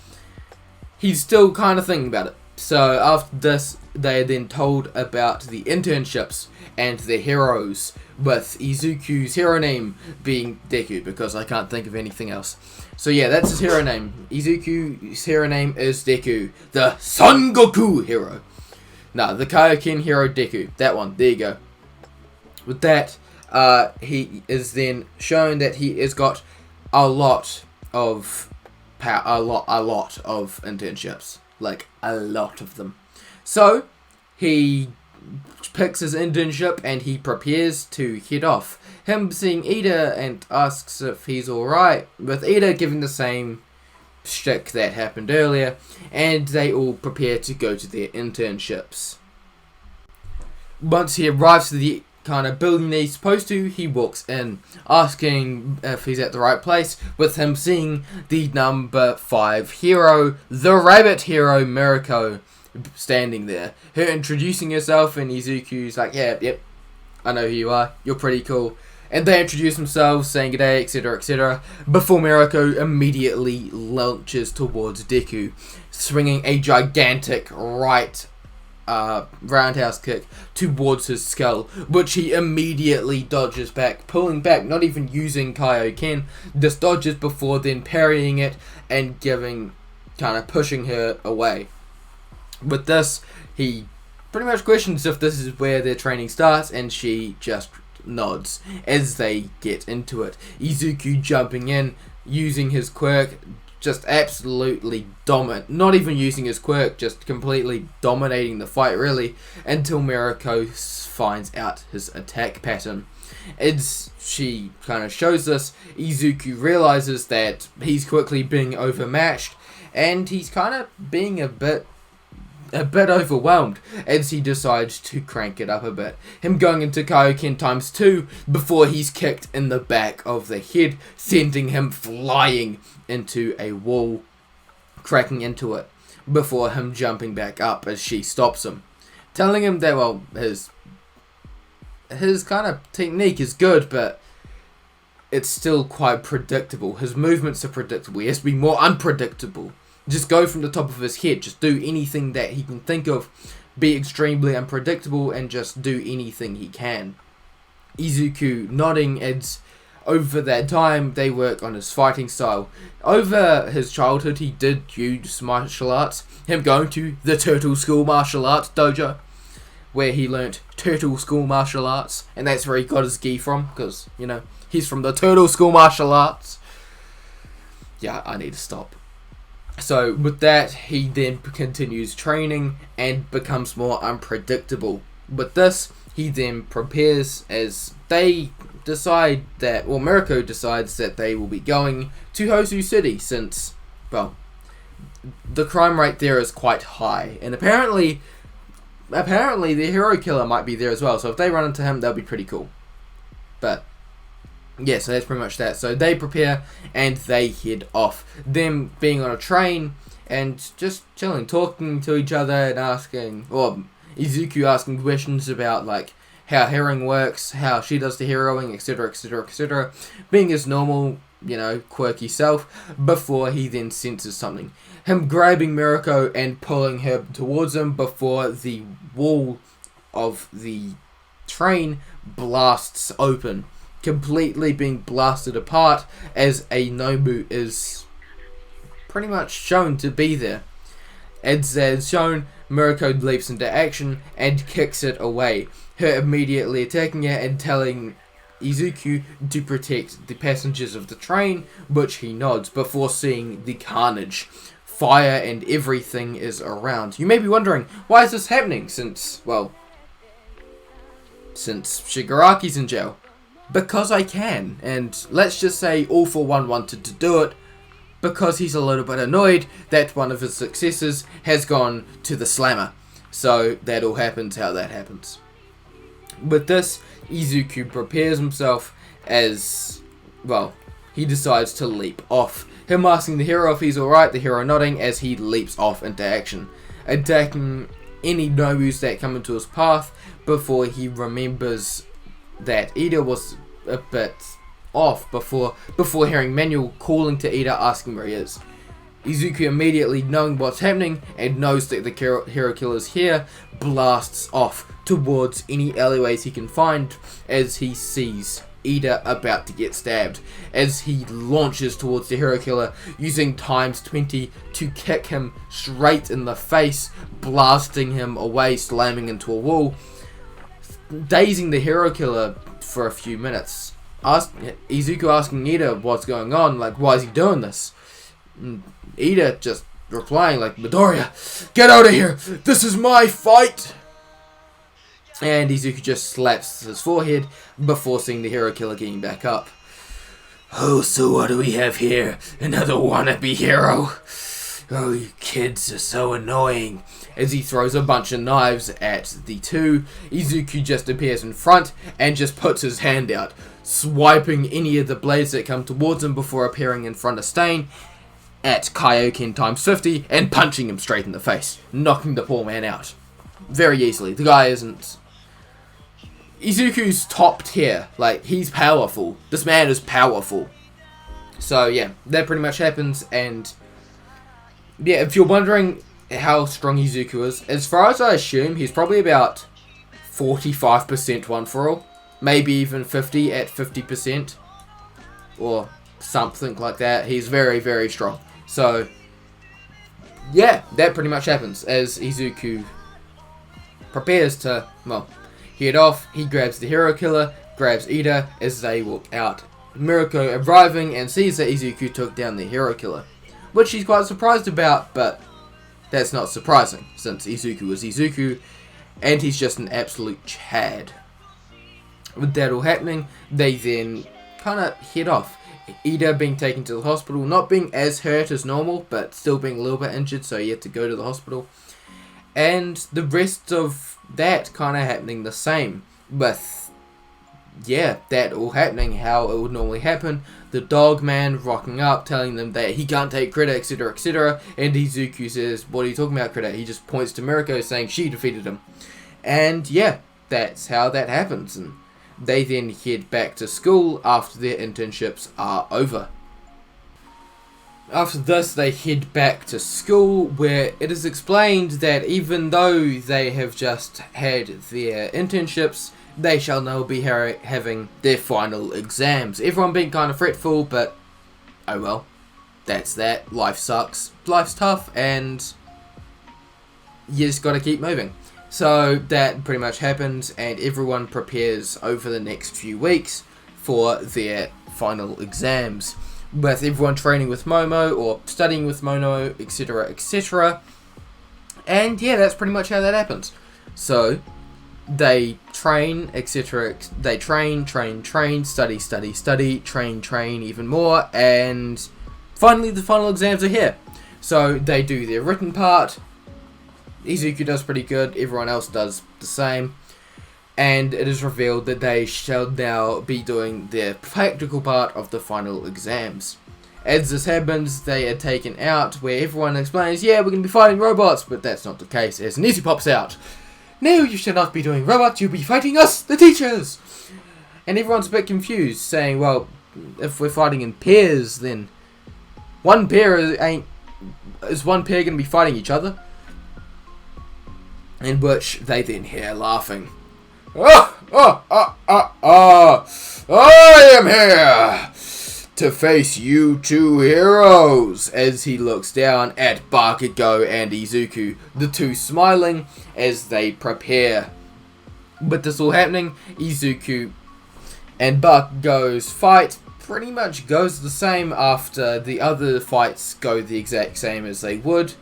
he's still kind of thinking about it. So after this, they are then told about the internships and their heroes, with Izuku's hero name being Deku, because I can't think of anything else. So yeah, that's his hero name. Izuku's hero name is Deku, the Son Goku hero. No, the Kaioken hero Deku. That one. There you go. With that, he is then shown that he has got a lot of a lot of internships. Like, a lot of them. So, he picks his internship and he prepares to head off. Him seeing Ida and asks if he's alright, with Ida giving the same shtick that happened earlier, and they all prepare to go to their internships. Once he arrives to the kind of building that he's supposed to, he walks in, asking if he's at the right place, with him seeing the number 5 hero, the rabbit hero Mirko, standing there. Her introducing herself, and Izuku's like, yep, I know who you are, you're pretty cool. And they introduce themselves, saying g'day, etc, etc, before Mirko immediately launches towards Deku, swinging a gigantic right roundhouse kick towards his skull, which he immediately dodges back, pulling back, not even using Kaio-ken, just dodges before then parrying it and kind of pushing her away. With this, he pretty much questions if this is where their training starts, and she just nods as they get into it. Izuku jumping in, using his quirk, just absolutely not even using his quirk, just completely dominating the fight really, until Mirko finds out his attack pattern. As she kind of shows this, Izuku realizes that he's quickly being overmatched, and he's kind of being a bit a bit overwhelmed as he decides to crank it up a bit. Him going into Kaioken times 2 before he's kicked in the back of the head, sending him flying into a wall, cracking into it, before him jumping back up as she stops him, telling him that, well, his kind of technique is good, but it's still quite predictable. His movements are predictable. He has to be more unpredictable. Just go from the top of his head. Just do anything that he can think of. Be extremely unpredictable and just do anything he can. Izuku nodding as over that time they work on his fighting style. Over his childhood he did use martial arts. Him going to the Turtle School Martial Arts Dojo, where he learnt Turtle School Martial Arts. And that's where he got his gi from, because, you know, he's from the Turtle School Martial Arts. Yeah, I need to stop. So with that, he then continues training and becomes more unpredictable. With this, he then prepares as they decide that, well, Mirko decides that they will be going to Hosu City since, well, the crime rate there is quite high. And apparently the hero killer might be there as well. So if they run into him, that'll be pretty cool. But yeah, so that's pretty much that. So they prepare and they head off. Them being on a train and just chilling, talking to each other and asking, or Izuku asking questions about like how heroing works, how she does the heroing, etc, etc, etc. Being his normal, you know, quirky self, before he then senses something. Him grabbing Mirko and pulling her towards him before the wall of the train blasts open, completely being blasted apart as a Nobu is pretty much shown to be there. As shown, Mirko leaps into action and kicks it away, her immediately attacking it and telling Izuku to protect the passengers of the train, which he nods before seeing the carnage. Fire and everything is around. You may be wondering, why is this happening since Shigaraki's in jail? Because I can, and let's just say All For One wanted to do it because he's a little bit annoyed that one of his successors has gone to the slammer. So that all happens how that happens. With this, Izuku prepares himself as, well, he decides to leap off. Him asking the hero if he's alright, the hero nodding as he leaps off into action, attacking any Nobus that come into his path before he remembers that Ida was a bit off before hearing Manuel calling to Ida asking where he is. Izuku immediately knowing what's happening and knows that the hero killer is here, blasts off towards any alleyways he can find as he sees Ida about to get stabbed, as he launches towards the hero killer using times 20 to kick him straight in the face, blasting him away, slamming into a wall, dazing the hero killer for a few minutes. Izuku asking Ida what's going on, like, why is he doing this? And Ida just replying like, Midoriya, get out of here, this is my fight! And Izuku just slaps his forehead before seeing the hero killer getting back up. Oh, so what do we have here? Another wannabe hero? Oh, you kids are so annoying. As he throws a bunch of knives at the two, Izuku just appears in front and just puts his hand out, swiping any of the blades that come towards him before appearing in front of Stain at Kaioken times 50 and punching him straight in the face, knocking the poor man out very easily. The guy isn't... Izuku's top tier. Like, he's powerful. This man is powerful. So, yeah, that pretty much happens. And, yeah, if you're wondering how strong Izuku is, as far as I assume, he's probably about 45% one for all. Maybe even 50 at 50%. Or something like that. He's very, very strong. So, yeah, that pretty much happens as Izuku prepares to, well, head off. He grabs the hero killer, grabs Ida as they walk out. Mirko arriving and sees that Izuku took down the hero killer, which he's quite surprised about, but that's not surprising since Izuku is Izuku and he's just an absolute Chad. With that all happening, they then kind of head off. Ida being taken to the hospital, not being as hurt as normal, but still being a little bit injured, so he had to go to the hospital. And the rest of that kind of happening the same. With, yeah, that all happening how it would normally happen. The dog man rocking up, telling them that he can't take credit, etc., etc. And Izuku says, what are you talking about, credit? He just points to Mirko, saying she defeated him. And yeah, that's how that happens. And they then head back to school after their internships are over. After this, they head back to school, where it is explained that even though they have just had their internships, they shall now be having their final exams. Everyone being kind of fretful, but oh well, that's that. Life sucks, life's tough, and you just gotta keep moving. So that pretty much happens, and everyone prepares over the next few weeks for their final exams, with everyone training with Momo or studying with Momo, etc., etc. And yeah, that's pretty much how that happens. So they train, etc. They train, study, train even more, and finally the final exams are here. So they do their written part. Izuku does pretty good, everyone else does the same, and it is revealed that they shall now be doing their practical part of the final exams. As this happens, they are taken out, where everyone explains, yeah, we're going to be fighting robots, but that's not the case, as Nisi pops out. No, you should not be doing robots, you'll be fighting us, the teachers! And everyone's a bit confused, saying, well, if we're fighting in pairs, then one pair is one pair going to be fighting each other? In which they then hear laughing. I am here to face you two heroes, as he looks down at Bakugo and Izuku, the two smiling as they prepare. With this all happening, Izuku and Bakugo's fight pretty much goes the same after the other fights go the exact same as they would.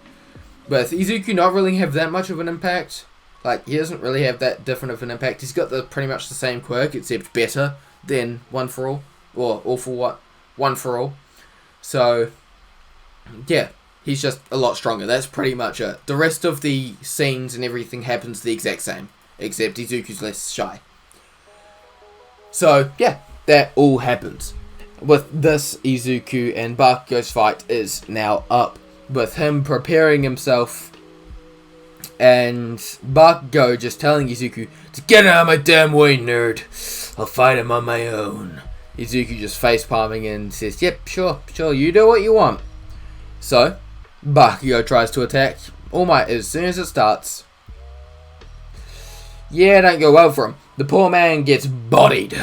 With Izuku not really have that much of an impact. Like, he doesn't really have that different of an impact. He's got pretty much the same quirk, except better than One for All. Or All for What? One for All. So, yeah, he's just a lot stronger. That's pretty much it. The rest of the scenes and everything happens the exact same, except Izuku's less shy. So, yeah, that all happens. With this, Izuku and Bakugo's fight is now up, with him preparing himself, and Bakugo just telling Izuku to get out of my damn way, nerd. I'll fight him on my own. Izuku just face palming and says, yep, sure, you do what you want. So, Bakugo tries to attack All Might as soon as it starts. Yeah, it don't go well for him. The poor man gets bodied.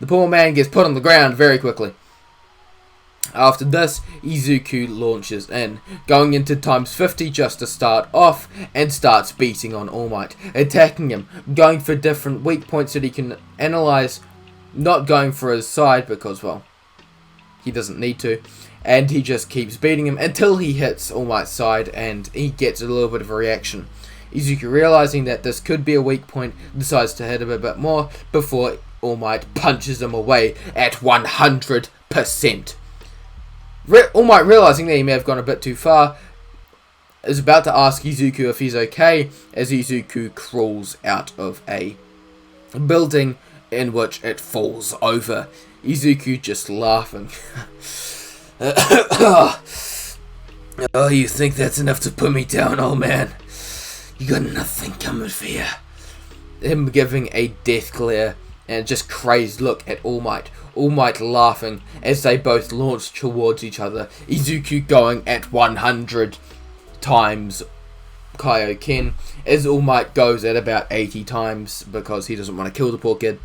The poor man gets put on the ground very quickly. After this, Izuku launches in, going into times 50 just to start off, and starts beating on All Might, attacking him, going for different weak points that he can analyze, not going for his side because, well, he doesn't need to, and he just keeps beating him until he hits All Might's side and he gets a little bit of a reaction. Izuku, realizing that this could be a weak point, decides to hit him a bit more before All Might punches him away at 100%. All Might, realizing that he may have gone a bit too far, is about to ask Izuku if he's okay, as Izuku crawls out of a building in which it falls over. Izuku just laughing. Oh, you think that's enough to put me down, old man? You got nothing coming for you. Him giving a death glare and just crazed look at All Might. All Might laughing as they both launch towards each other. Izuku going at 100 times Kaio-ken, as All Might goes at about 80 times because he doesn't want to kill the poor kid.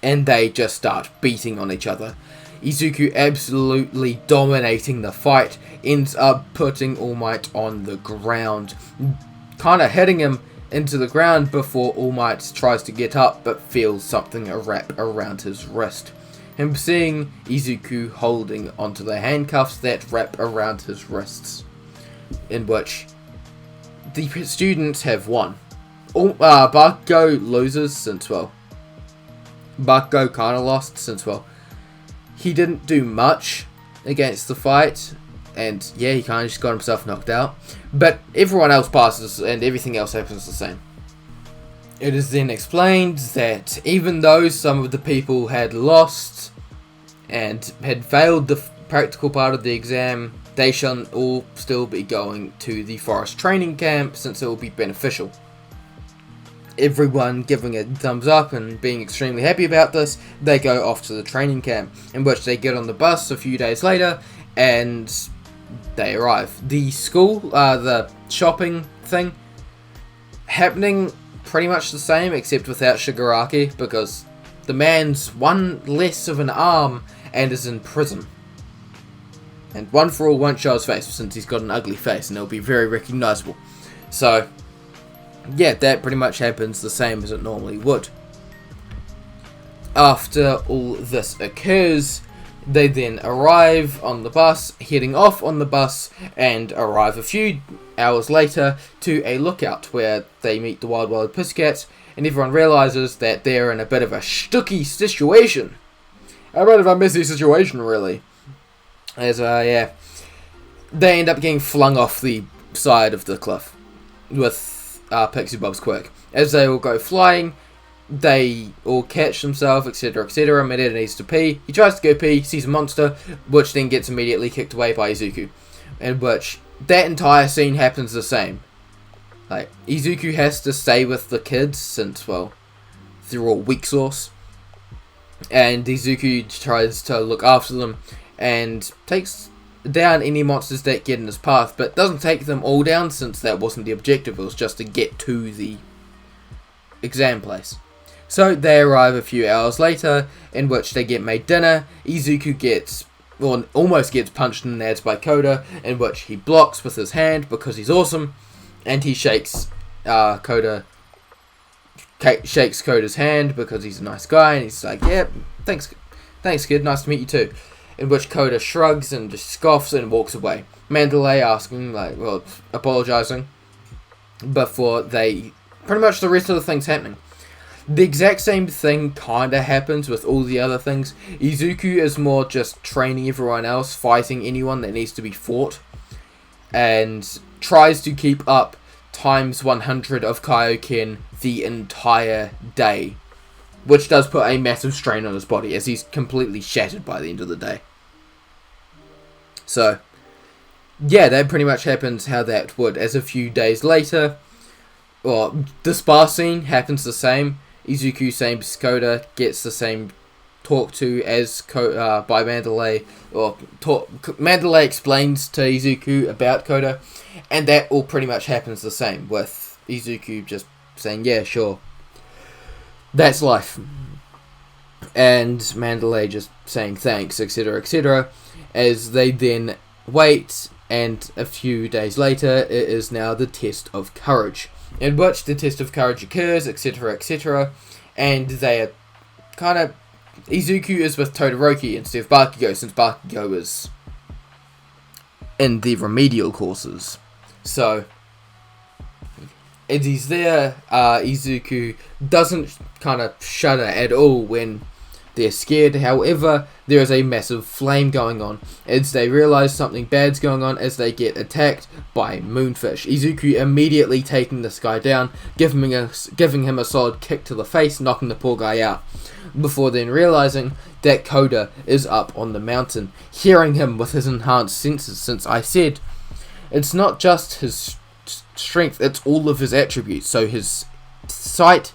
And they just start beating on each other. Izuku, absolutely dominating the fight, ends up putting All Might on the ground, kind of hitting him into the ground before All Might tries to get up but feels something wrap around his wrist. Him seeing Izuku holding onto the handcuffs that wrap around his wrists, in which the students have won. Bakugo loses since, well, Bakugo kind of lost since, well, he didn't do much against the fight, and yeah, he kind of just got himself knocked out. But everyone else passes, and everything else happens the same. It is then explained that even though some of the people had lost and had failed the practical part of the exam, they shall all still be going to the forest training camp since it will be beneficial. Everyone giving a thumbs up and being extremely happy about this, they go off to the training camp, in which they get on the bus a few days later and they arrive. The school, the shopping thing, happening pretty much the same except without Shigaraki, because the man's one less of an arm and is in prison. And One for All won't show his face since he's got an ugly face and it'll be very recognisable. So, yeah, that pretty much happens the same as it normally would. After all this occurs, they then arrive on the bus, heading off on the bus, and arrive a few hours later to a lookout where they meet the Wild Pussycats, and everyone realises that they're in a bit of a sticky situation. A bit of a messy situation, really. As, they end up getting flung off the side of the cliff with Pixie Bob's Quirk. As they all go flying, they all catch themselves, etc., etc. Mineta needs to pee. He tries to go pee, sees a monster, which then gets immediately kicked away by Izuku. In which that entire scene happens the same. Like, Izuku has to stay with the kids since, well, they're all weak sauce. And Izuku tries to look after them and takes down any monsters that get in his path, but doesn't take them all down since that wasn't the objective. It was just to get to the exam place. So they arrive a few hours later, in which they get made dinner. Izuku almost gets punched in the nads by Koda, in which he blocks with his hand because he's awesome, and he shakes Koda's hand because he's a nice guy, and he's like, yeah, thanks kid, nice to meet you too. In which Koda shrugs and just scoffs and walks away. Mandalay apologising before pretty much the rest of the things happening. The exact same thing kinda happens with all the other things. Izuku is more just training everyone else, fighting anyone that needs to be fought, and tries to keep up times 100 of Kaioken the entire day, which does put a massive strain on his body as he's completely shattered by the end of the day. So, yeah, that pretty much happens how that would. As a few days later, the spa scene happens the same. Izuku, same as Koda, gets the same talk to as by Mandalay. Mandalay explains to Izuku about Koda, and that all pretty much happens the same, with Izuku just saying, yeah, sure, that's life. And Mandalay just saying thanks, etc., etc., as they then wait, and a few days later, it is now the test of courage, in which the test of courage occurs, etc., etc., and they are kind of... Izuku is with Todoroki instead of Bakugo, since Bakugo is in the remedial courses. So, as he's there, Izuku doesn't kind of shudder at all when they're scared. However, there is a massive flame going on as they realize something bad's going on as they get attacked by moonfish. Izuku immediately taking this guy down, giving him a solid kick to the face, knocking the poor guy out, before then realizing that Koda is up on the mountain, hearing him with his enhanced senses, since I said it's not just his strength, it's all of his attributes. So his sight,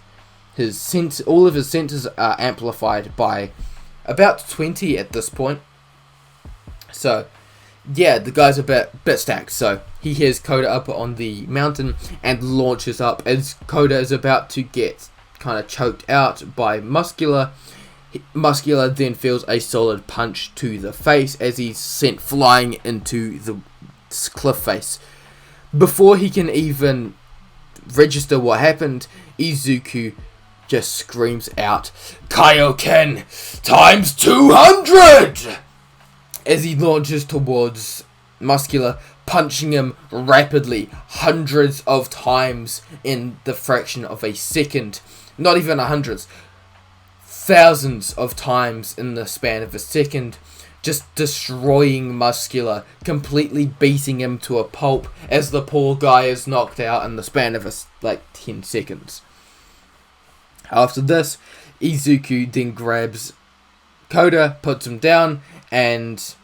all of his senses are amplified by about 20 at this point. So, yeah, the guy's a bit stacked. So he hears Koda up on the mountain and launches up as Koda is about to get kind of choked out by Muscular. Muscular then feels a solid punch to the face as he's sent flying into the cliff face. Before he can even register what happened, Izuku just screams out, "Kaio-ken times 200!" as he launches towards Muscular, punching him rapidly, hundreds of times in the fraction of a second. Not even hundreds, thousands of times in the span of a second, just destroying Muscular, completely beating him to a pulp as the poor guy is knocked out in the span of like 10 seconds. After this, Izuku then grabs Koda, puts him down, and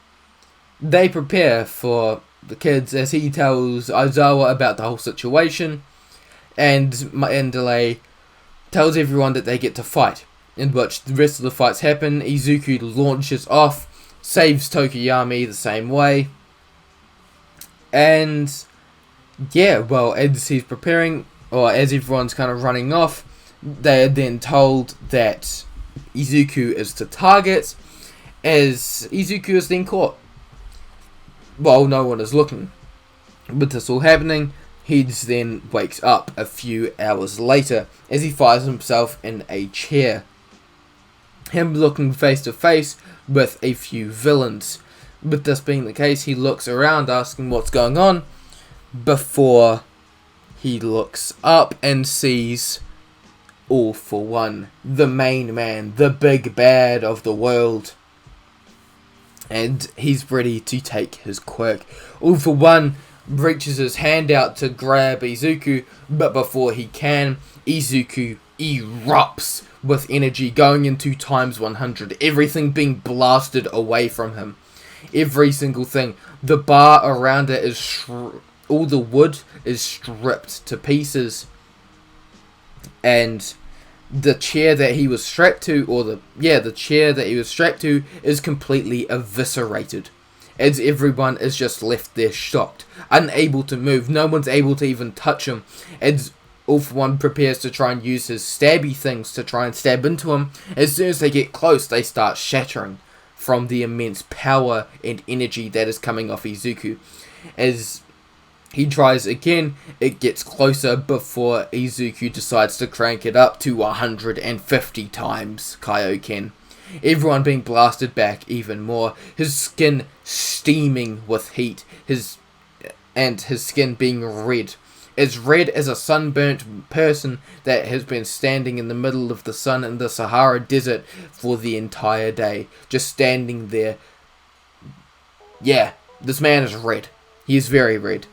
they prepare for the kids as he tells Aizawa about the whole situation, and Mandalay tells everyone that they get to fight, in which the rest of the fights happen. Izuku launches off, saves Tokoyami the same way, and yeah, well, as he's preparing, or as everyone's kind of running off, they are then told that Izuku is the target, as Izuku is then caught. While no one is looking. With this all happening, he then wakes up a few hours later as he finds himself in a chair. Him looking face to face with a few villains. With this being the case, he looks around asking what's going on before he looks up and sees All For One, the main man, the big bad of the world. And he's ready to take his quirk. All For One reaches his hand out to grab Izuku, but before he can, Izuku erupts with energy, going into times 100, everything being blasted away from him. Every single thing. The bar around it is all the wood is stripped to pieces, and the chair that he was strapped to, the chair that he was strapped to is completely eviscerated, as everyone is just left there shocked, unable to move. No one's able to even touch him, as All For One prepares to try and use his stabby things to try and stab into him. As soon as they get close, they start shattering from the immense power and energy that is coming off Izuku. As he tries again, it gets closer before Izuku decides to crank it up to 150 times Kaio-ken. Everyone being blasted back even more, his skin steaming with heat, his skin being red. As red as a sunburnt person that has been standing in the middle of the sun in the Sahara Desert for the entire day. Just standing there. Yeah, this man is red. He is very red.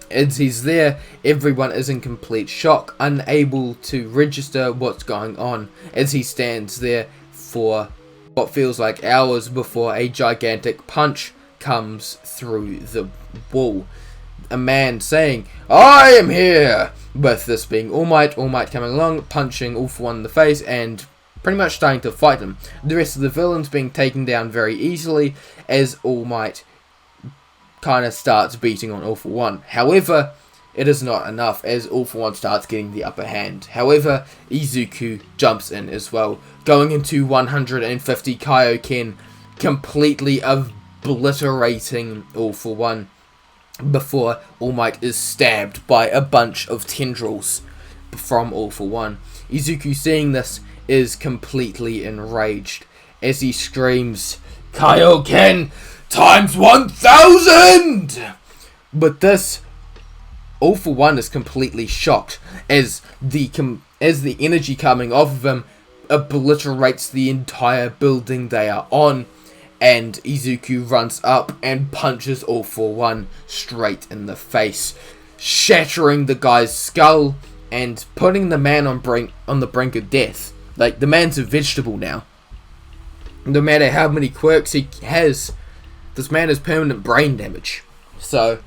As he's there, everyone is in complete shock, unable to register what's going on, as he stands there for what feels like hours before a gigantic punch comes through the wall. A man saying, "I am here!" With this being All Might coming along, punching All For One in the face, and pretty much starting to fight him. The rest of the villains being taken down very easily, as All Might kind of starts beating on All For One. However, it is not enough, as All For One starts getting the upper hand. However, Izuku jumps in as well, going into 150 Kaio-ken, completely obliterating All For One, before All Might is stabbed by a bunch of tendrils from All For One. Izuku, seeing this, is completely enraged, as he screams, "Kaio-ken times 1000!" But this, All For One is completely shocked, as the energy coming off of him obliterates the entire building they are on, and Izuku runs up and punches All For One straight in the face, shattering the guy's skull and putting the man on the brink of death. Like, the man's a vegetable now. No matter how many quirks he has, this man has permanent brain damage. So,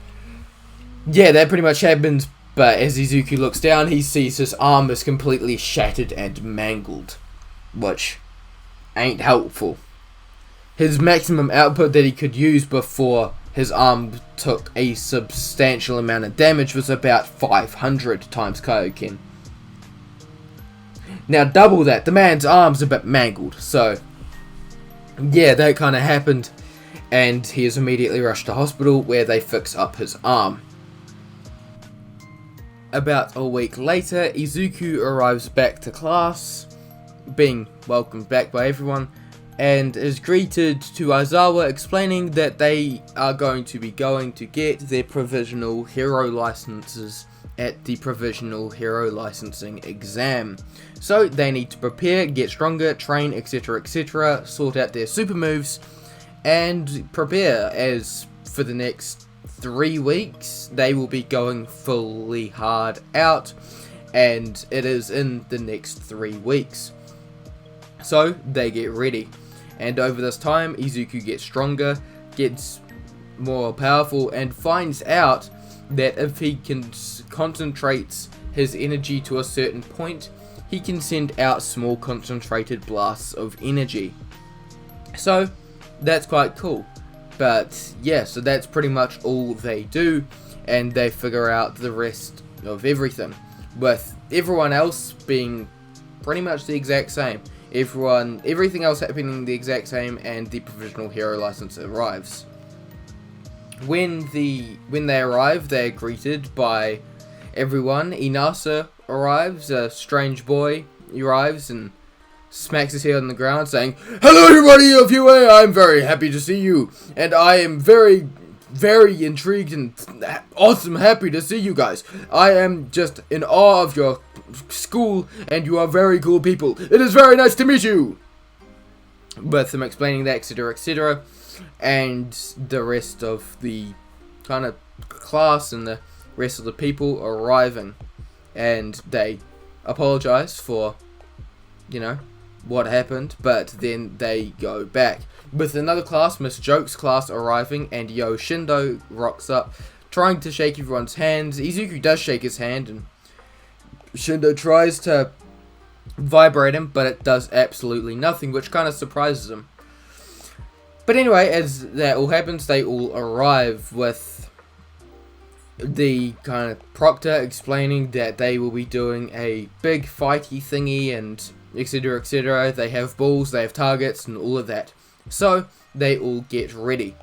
yeah, that pretty much happens. But as Izuku looks down, he sees his arm is completely shattered and mangled, which ain't helpful. His maximum output that he could use before his arm took a substantial amount of damage was about 500 times Kaioken. Now double that, the man's arm's a bit mangled, so yeah, that kind of happened, and he is immediately rushed to hospital where they fix up his arm. About a week later, Izuku arrives back to class, being welcomed back by everyone, and is greeted to Aizawa, explaining that they are going to get their provisional hero licenses at the provisional hero licensing exam. So they need to prepare, get stronger, train, etc., sort out their super moves, and prepare, as for the next 3 weeks they will be going fully hard out, and it is in the next 3 weeks. So they get ready, and over this time Izuku gets stronger, gets more powerful, and finds out that if he concentrates his energy to a certain point, he can send out small concentrated blasts of energy. So that's quite cool. But yeah, so that's pretty much all they do, and they figure out the rest of everything, with everyone else being pretty much the exact same. Everything else happening the exact same, and the provisional hero license arrives. When they arrive, they are greeted by everyone. Inasa arrives, a strange boy. He arrives and smacks his head on the ground, saying, "Hello everybody of UA, I'm very happy to see you, and I am very, very intrigued and awesome happy to see you guys. I am just in awe of your school, and you are very cool people. It is very nice to meet you." With them explaining that, etc., etc., and the rest of the kind of class and the rest of the people arriving, and they apologize for, what happened, but then they go back. With another class, Miss Joke's class, arriving, and Shindo rocks up, trying to shake everyone's hands. Izuku does shake his hand, and Shindo tries to vibrate him, but it does absolutely nothing, which kind of surprises him. But anyway, as that all happens, they all arrive, with the kind of proctor explaining that they will be doing a big fighty thingy, and etc., etc. They have balls, they have targets, and all of that. So they all get ready,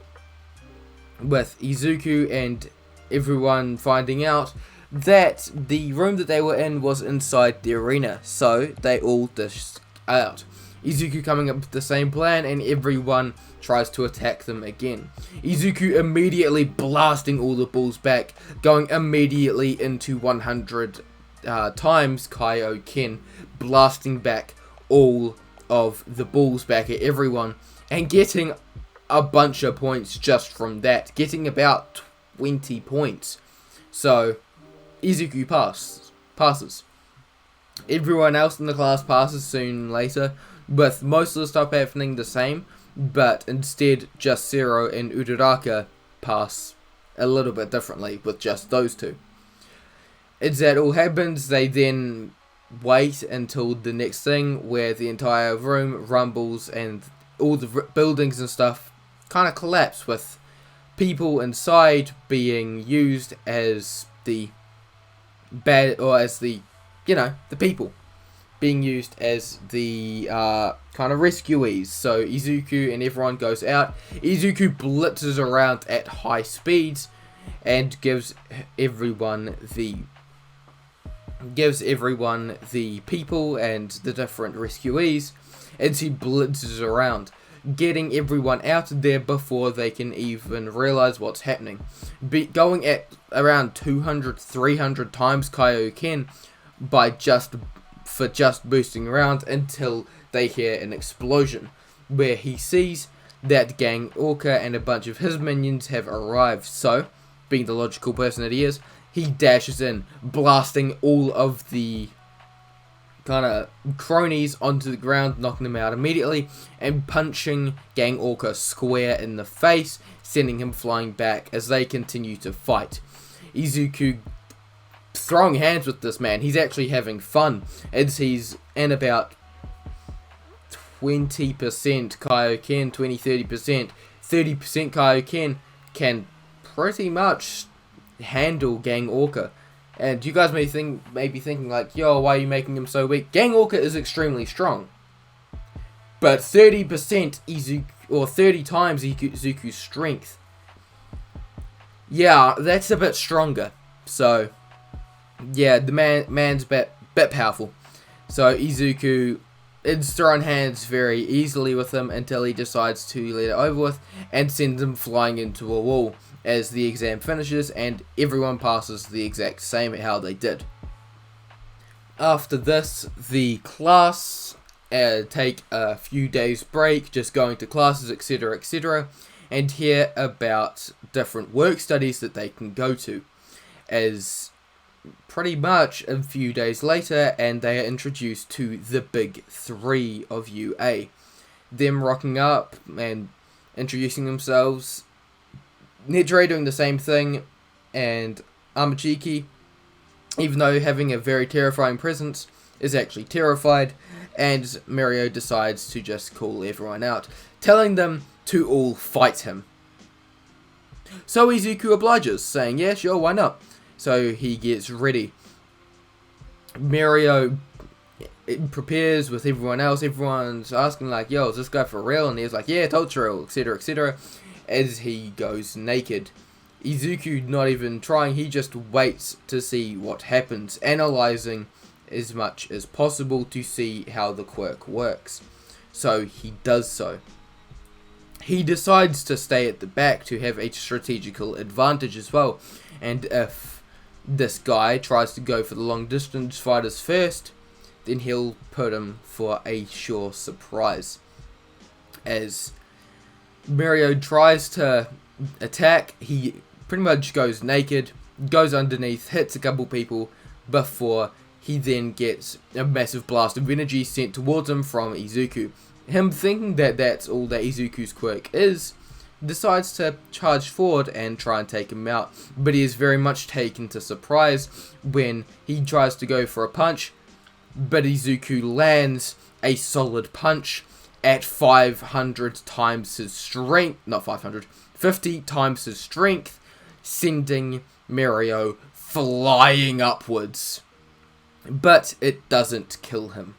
with Izuku and everyone finding out that the room that they were in was inside the arena, so they all dish out. Izuku coming up with the same plan, and everyone tries to attack them again. Izuku immediately blasting all the balls back, going immediately into 100 times Kaio-ken, blasting back all of the balls back at everyone, and getting a bunch of points just from that, getting about 20 points. So Izuku passes. Everyone else in the class passes soon later, with most of the stuff happening the same, but instead just Zero and Uraraka pass a little bit differently with just those two. As that all happens, they then wait until the next thing, where the entire room rumbles and all the buildings and stuff kind of collapse, with people inside being used as the the people being used as the kind of rescuees. So Izuku and everyone goes out. Izuku blitzes around at high speeds and gives everyone the people and the different rescuees as he blitzes around, getting everyone out of there before they can even realize what's happening. Going at around 200-300 times Kaio-ken for just boosting around, until they hear an explosion, where he sees that Gang Orca and a bunch of his minions have arrived. So, being the logical person that he is, he dashes in, blasting all of the kind of cronies onto the ground, knocking them out immediately, and punching Gang Orca square in the face, sending him flying back as they continue to fight. Izuku throwing hands with this man. He's actually having fun, as he's in about 20% Kaio-ken, 20-30%, 30% Kaio-ken, can pretty much handle Gang Orca. And you guys may be thinking like, yo, why are you making him so weak? Gang Orca is extremely strong, but 30% Izuku, or 30 times Izuku's strength, yeah, that's a bit stronger. So yeah, the man's a bit powerful. So Izuku is throwing hands very easily with him, until he decides to let it over with and sends him flying into a wall as the exam finishes, and everyone passes the exact same how they did. After this, the class take a few days break, just going to classes, etc., etc., and hear about different work studies that they can go to. As pretty much a few days later, and they are introduced to the big three of UA. Them rocking up and introducing themselves. Nedre doing the same thing, and Amachiki, even though having a very terrifying presence, is actually terrified, and Mirko decides to just call everyone out, telling them to all fight him. So Izuku obliges, saying, yeah, sure, why not? So he gets ready. Mirko prepares with everyone else. Everyone's asking like, yo, is this guy for real? And he's like, yeah, totally real, etc., etc. As he goes naked. Izuku not even trying, he just waits to see what happens, analyzing as much as possible to see how the quirk works. So he does so. He decides to stay at the back to have a strategical advantage as well. And if this guy tries to go for the long distance fighters first, then he'll put him for a sure surprise. As Mirko tries to attack, he pretty much goes naked, goes underneath, hits a couple people before he then gets a massive blast of energy sent towards him from Izuku. Him thinking that that's all that Izuku's quirk is, decides to charge forward and try and take him out, but he is very much taken to surprise when he tries to go for a punch, but Izuku lands a solid punch at 500 times his strength, not 500, 50 times his strength, sending Mirko flying upwards. But it doesn't kill him.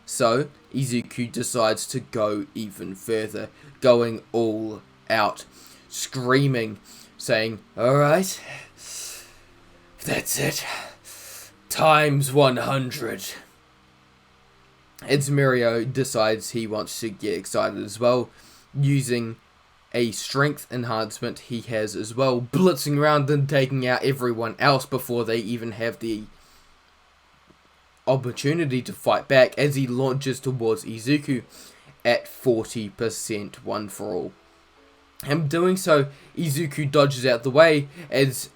So Izuku decides to go even further, going all out, screaming, saying, alright, that's it, times 100. As Mirko decides he wants to get excited as well, using a strength enhancement he has as well, blitzing around and taking out everyone else before they even have the opportunity to fight back, as he launches towards Izuku at 40% one for all. Him doing so, Izuku dodges out the way as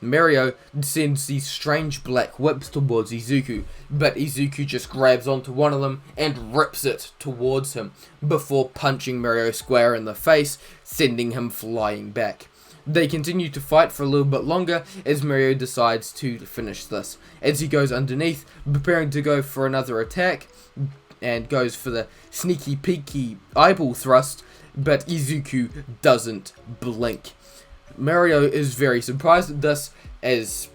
Mirko sends these strange black whips towards Izuku, but Izuku just grabs onto one of them and rips it towards him before punching Mirko square in the face, sending him flying back. They continue to fight for a little bit longer as Mirko decides to finish this, as he goes underneath, preparing to go for another attack, and goes for the sneaky peeky eyeball thrust, but Izuku doesn't blink. Mirko is very surprised at this, as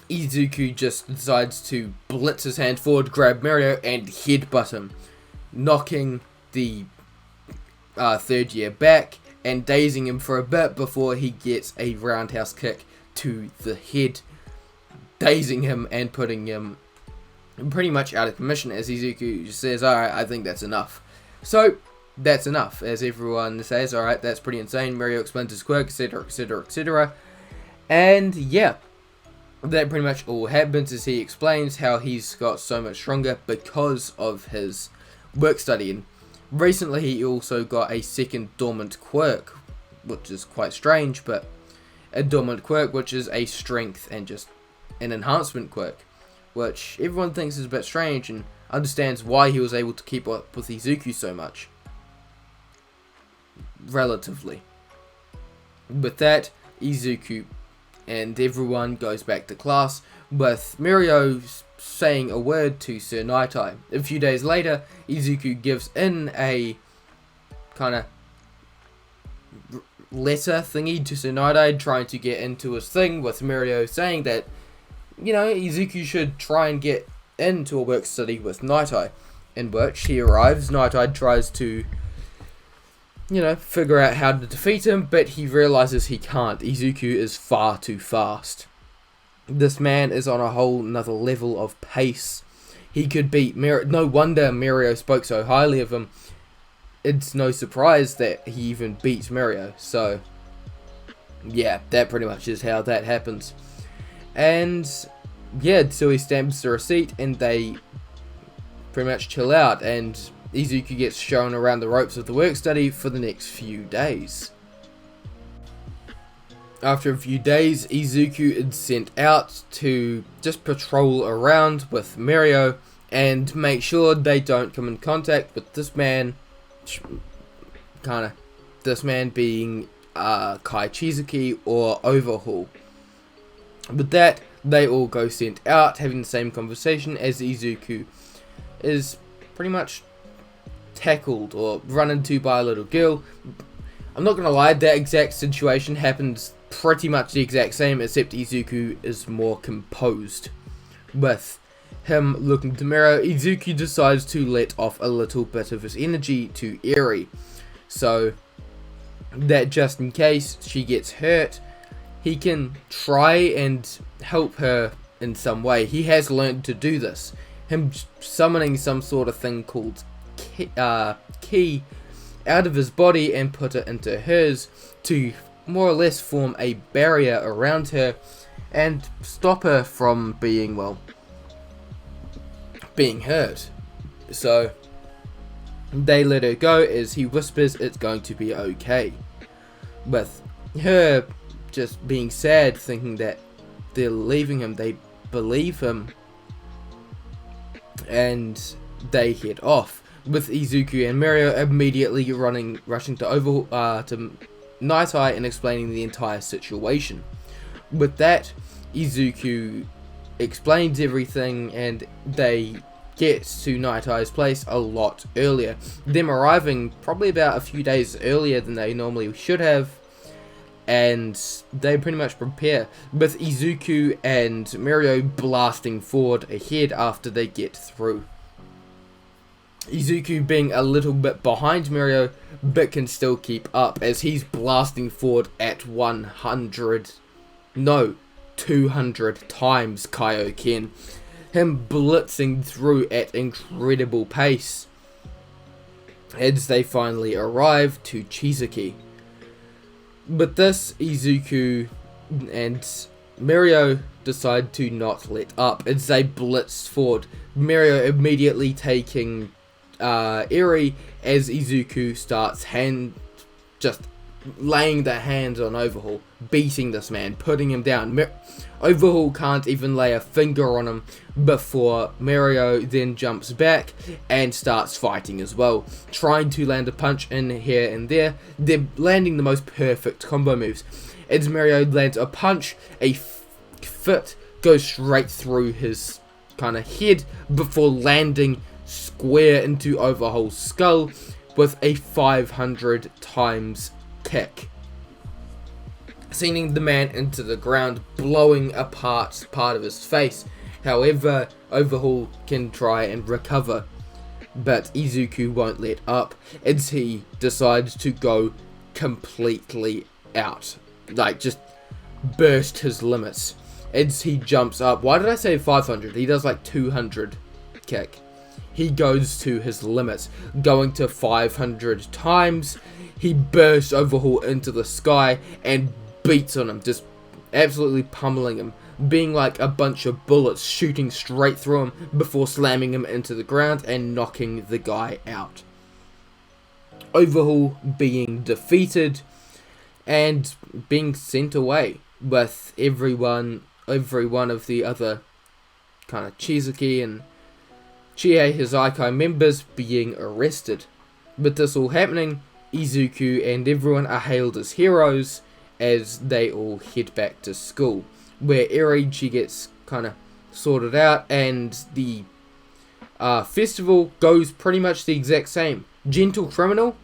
Izuku just decides to blitz his hand forward, grab Mirko, and headbutt him, knocking the third year back and dazing him for a bit before he gets a roundhouse kick to the head, dazing him and putting him pretty much out of commission, as Izuku says, alright, I think that's enough. So that's enough, as everyone says, alright, that's pretty insane. Mirko explains his quirk, etc., etc., etc. And yeah, that pretty much all happens, as he explains how he's got so much stronger because of his work study. And recently he also got a second dormant quirk, which is quite strange, but a dormant quirk which is a strength and just an enhancement quirk, which everyone thinks is a bit strange and understands why he was able to keep up with Izuku so much. Relatively. With that, Izuku and everyone goes back to class, with Mirko saying a word to Sir Naitai. A few days later, Izuku gives in a kind of letter thingy to Sir Naitai, trying to get into his thing, with Mirko saying that, you know, Izuku should try and get into a work study with Naitai, in which he arrives. Naitai tries to, you know, figure out how to defeat him, but he realizes he can't. Izuku is far too fast. This man is on a whole nother level of pace. He could beat Mirko. No wonder Mirko spoke so highly of him. It's no surprise that he even beat Mirko. So, yeah, that pretty much is how that happens. And yeah, so he stamps the receipt and they pretty much chill out, and Izuku gets shown around the ropes of the work study for the next few days. After a few days, Izuku is sent out to just patrol around with Mirko and make sure they don't come in contact with this man, this man being Kai Chizuki or Overhaul. With that, they all go sent out, having the same conversation as Izuku is pretty much tackled or run into by a little girl. I'm not gonna lie, that exact situation happens pretty much the exact same, except Izuku is more composed. With him looking to Mirko, Izuku decides to let off a little bit of his energy to Eri, so that just in case she gets hurt, he can try and help her in some way. He has learned to do this. Him summoning some sort of thing called ki out of his body and put it into hers to more or less form a barrier around her and stop her from being hurt. So they let her go as he whispers it's going to be okay. With her just being sad, thinking that they're leaving him, they believe him and they head off, with Izuku and Mirko immediately rushing to Night Eye and explaining the entire situation. With that, Izuku explains everything and they get to Night Eye's place a lot earlier, them arriving probably about a few days earlier than they normally should have, and they pretty much prepare, with Izuku and Mirko blasting forward ahead after they get through. Izuku being a little bit behind Mirko, but can still keep up as he's blasting forward at 200 times Kaio-ken. Him blitzing through at incredible pace as they finally arrive to Chizuki. But this, Izuku and Mirko decide to not let up as they blitz forward. Mirko immediately taking Eri as Izuku starts just laying their hands on Overhaul, beating this man, putting him down. Overhaul can't even lay a finger on him before Mirko then jumps back and starts fighting as well, trying to land a punch in here and there. They're landing the most perfect combo moves. As Mirko lands a punch, a foot goes straight through his kind of head before landing square into Overhaul's skull with a 500 times kick, sending the man into the ground, blowing apart part of his face. However, Overhaul can try and recover, but Izuku won't let up as he decides to go completely out, like just burst his limits as he jumps up. Why did I say 500? He does like 200 kick. He goes to his limits, going to 500 times. He bursts Overhaul into the sky and beats on him, just absolutely pummeling him, being like a bunch of bullets shooting straight through him before slamming him into the ground and knocking the guy out. Overhaul being defeated and being sent away, with every one of the other kind of Chizuki and Chie Hizaikai members being arrested. With this all happening, Izuku and everyone are hailed as heroes as they all head back to school, where Eri, she gets kind of sorted out, and the festival goes pretty much the exact same. Gentle Criminal,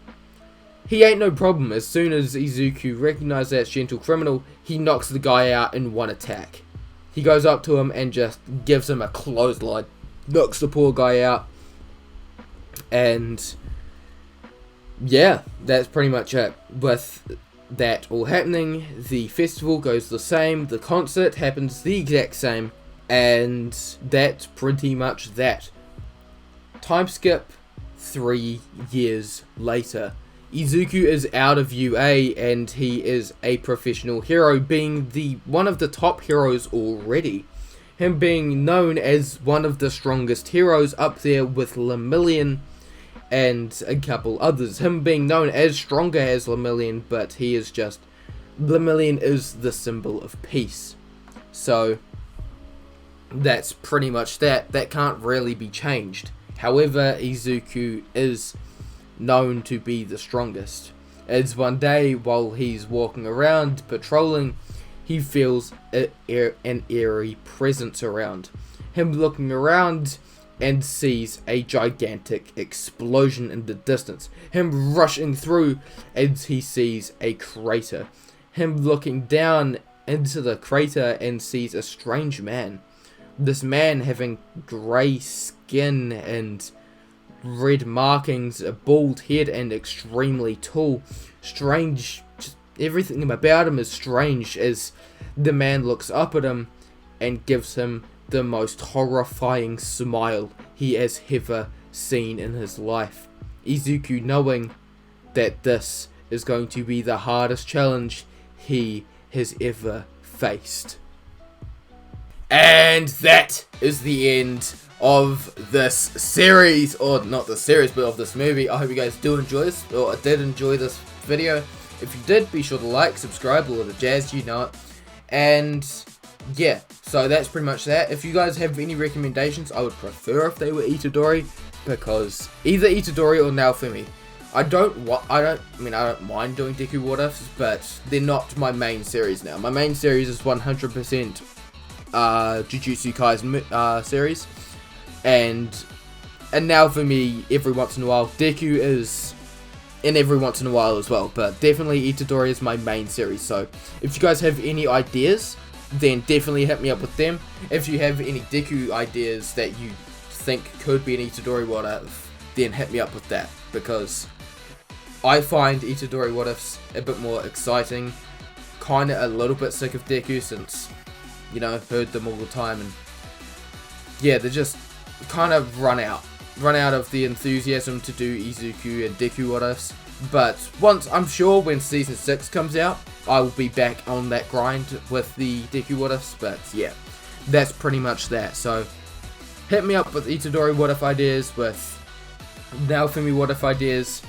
he ain't no problem. As soon as Izuku recognizes that's Gentle Criminal, he knocks the guy out in one attack. He goes up to him and just gives him a clothesline, knocks the poor guy out, and yeah, that's pretty much it. With that all happening, the festival goes the same, the concert happens the exact same, and that's pretty much that. Time skip 3 years later. Izuku is out of UA and he is a professional hero, being one of the top heroes already. him being known as one of the strongest heroes, up there with Lemillion and a couple others. Him being known as stronger as Lemillion, but he is just... Lemillion is the symbol of peace. So that's pretty much that. That can't really be changed. However, Izuku is known to be the strongest. As one day, while he's walking around patrolling, he feels an eerie presence around him. Looking around and sees a gigantic explosion in the distance. Him rushing through as he sees a crater. Him looking down into the crater and sees a strange man. This man having grey skin and red markings, a bald head, and extremely tall. Strange, just everything about him is strange as the man looks up at him and gives him the most horrifying smile he has ever seen in his life. Izuku, knowing that this is going to be the hardest challenge he has ever faced. And that is the end of this series, or not the series, but of this movie. I hope you guys do enjoy this, or did enjoy this video. If you did, be sure to like, subscribe, all the jazz, you know it. And yeah, so that's pretty much that. If you guys have any recommendations, I would prefer if they were Itadori, because either Itadori or Naofumi. I don't mind doing Deku what ifs, but they're not my main series now. My main series is 100% Jujutsu Kaisen series, and now for me, every once in a while, Deku is in every once in a while as well, but definitely Itadori is my main series. So if you guys have any ideas, then definitely hit me up with them. If you have any Deku ideas that you think could be an Itadori what if, then hit me up with that, because I find Itadori what ifs a bit more exciting. Kinda a little bit sick of Deku since, you know, I've heard them all the time, and yeah, they're just kind of run out of the enthusiasm to do Izuku and Deku what ifs. But I'm sure when season 6 comes out, I will be back on that grind with the Deku what ifs. But yeah, that's pretty much that. So hit me up with Itadori what if ideas, with Naofumi what if ideas,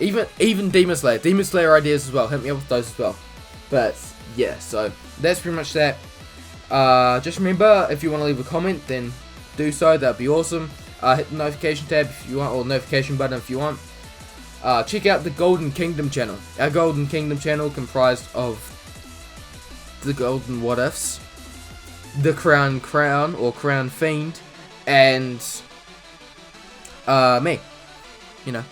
even Demon Slayer ideas as well. Hit me up with those as well. But yeah, so that's pretty much that. Just remember, if you want to leave a comment, then do so. That'd be awesome. Hit the notification tab if you want, or notification button if you want. Check out the Golden Kingdom channel. Our Golden Kingdom channel comprised of the Golden What Ifs, the Crown or Crown Fiend, and me. You know,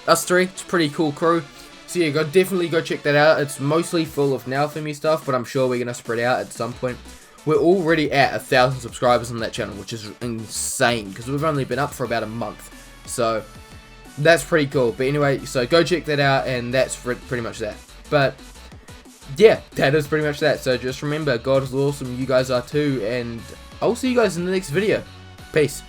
us three. It's a pretty cool crew. So yeah, definitely go check that out. It's mostly full of Naofumi stuff, but I'm sure we're gonna spread out at some point. We're already at 1,000 subscribers on that channel, which is insane, because we've only been up for about a month. So that's pretty cool. But anyway, so go check that out, and that's pretty much that. But yeah, that is pretty much that. So just remember, God is awesome, you guys are too, and I'll see you guys in the next video. Peace.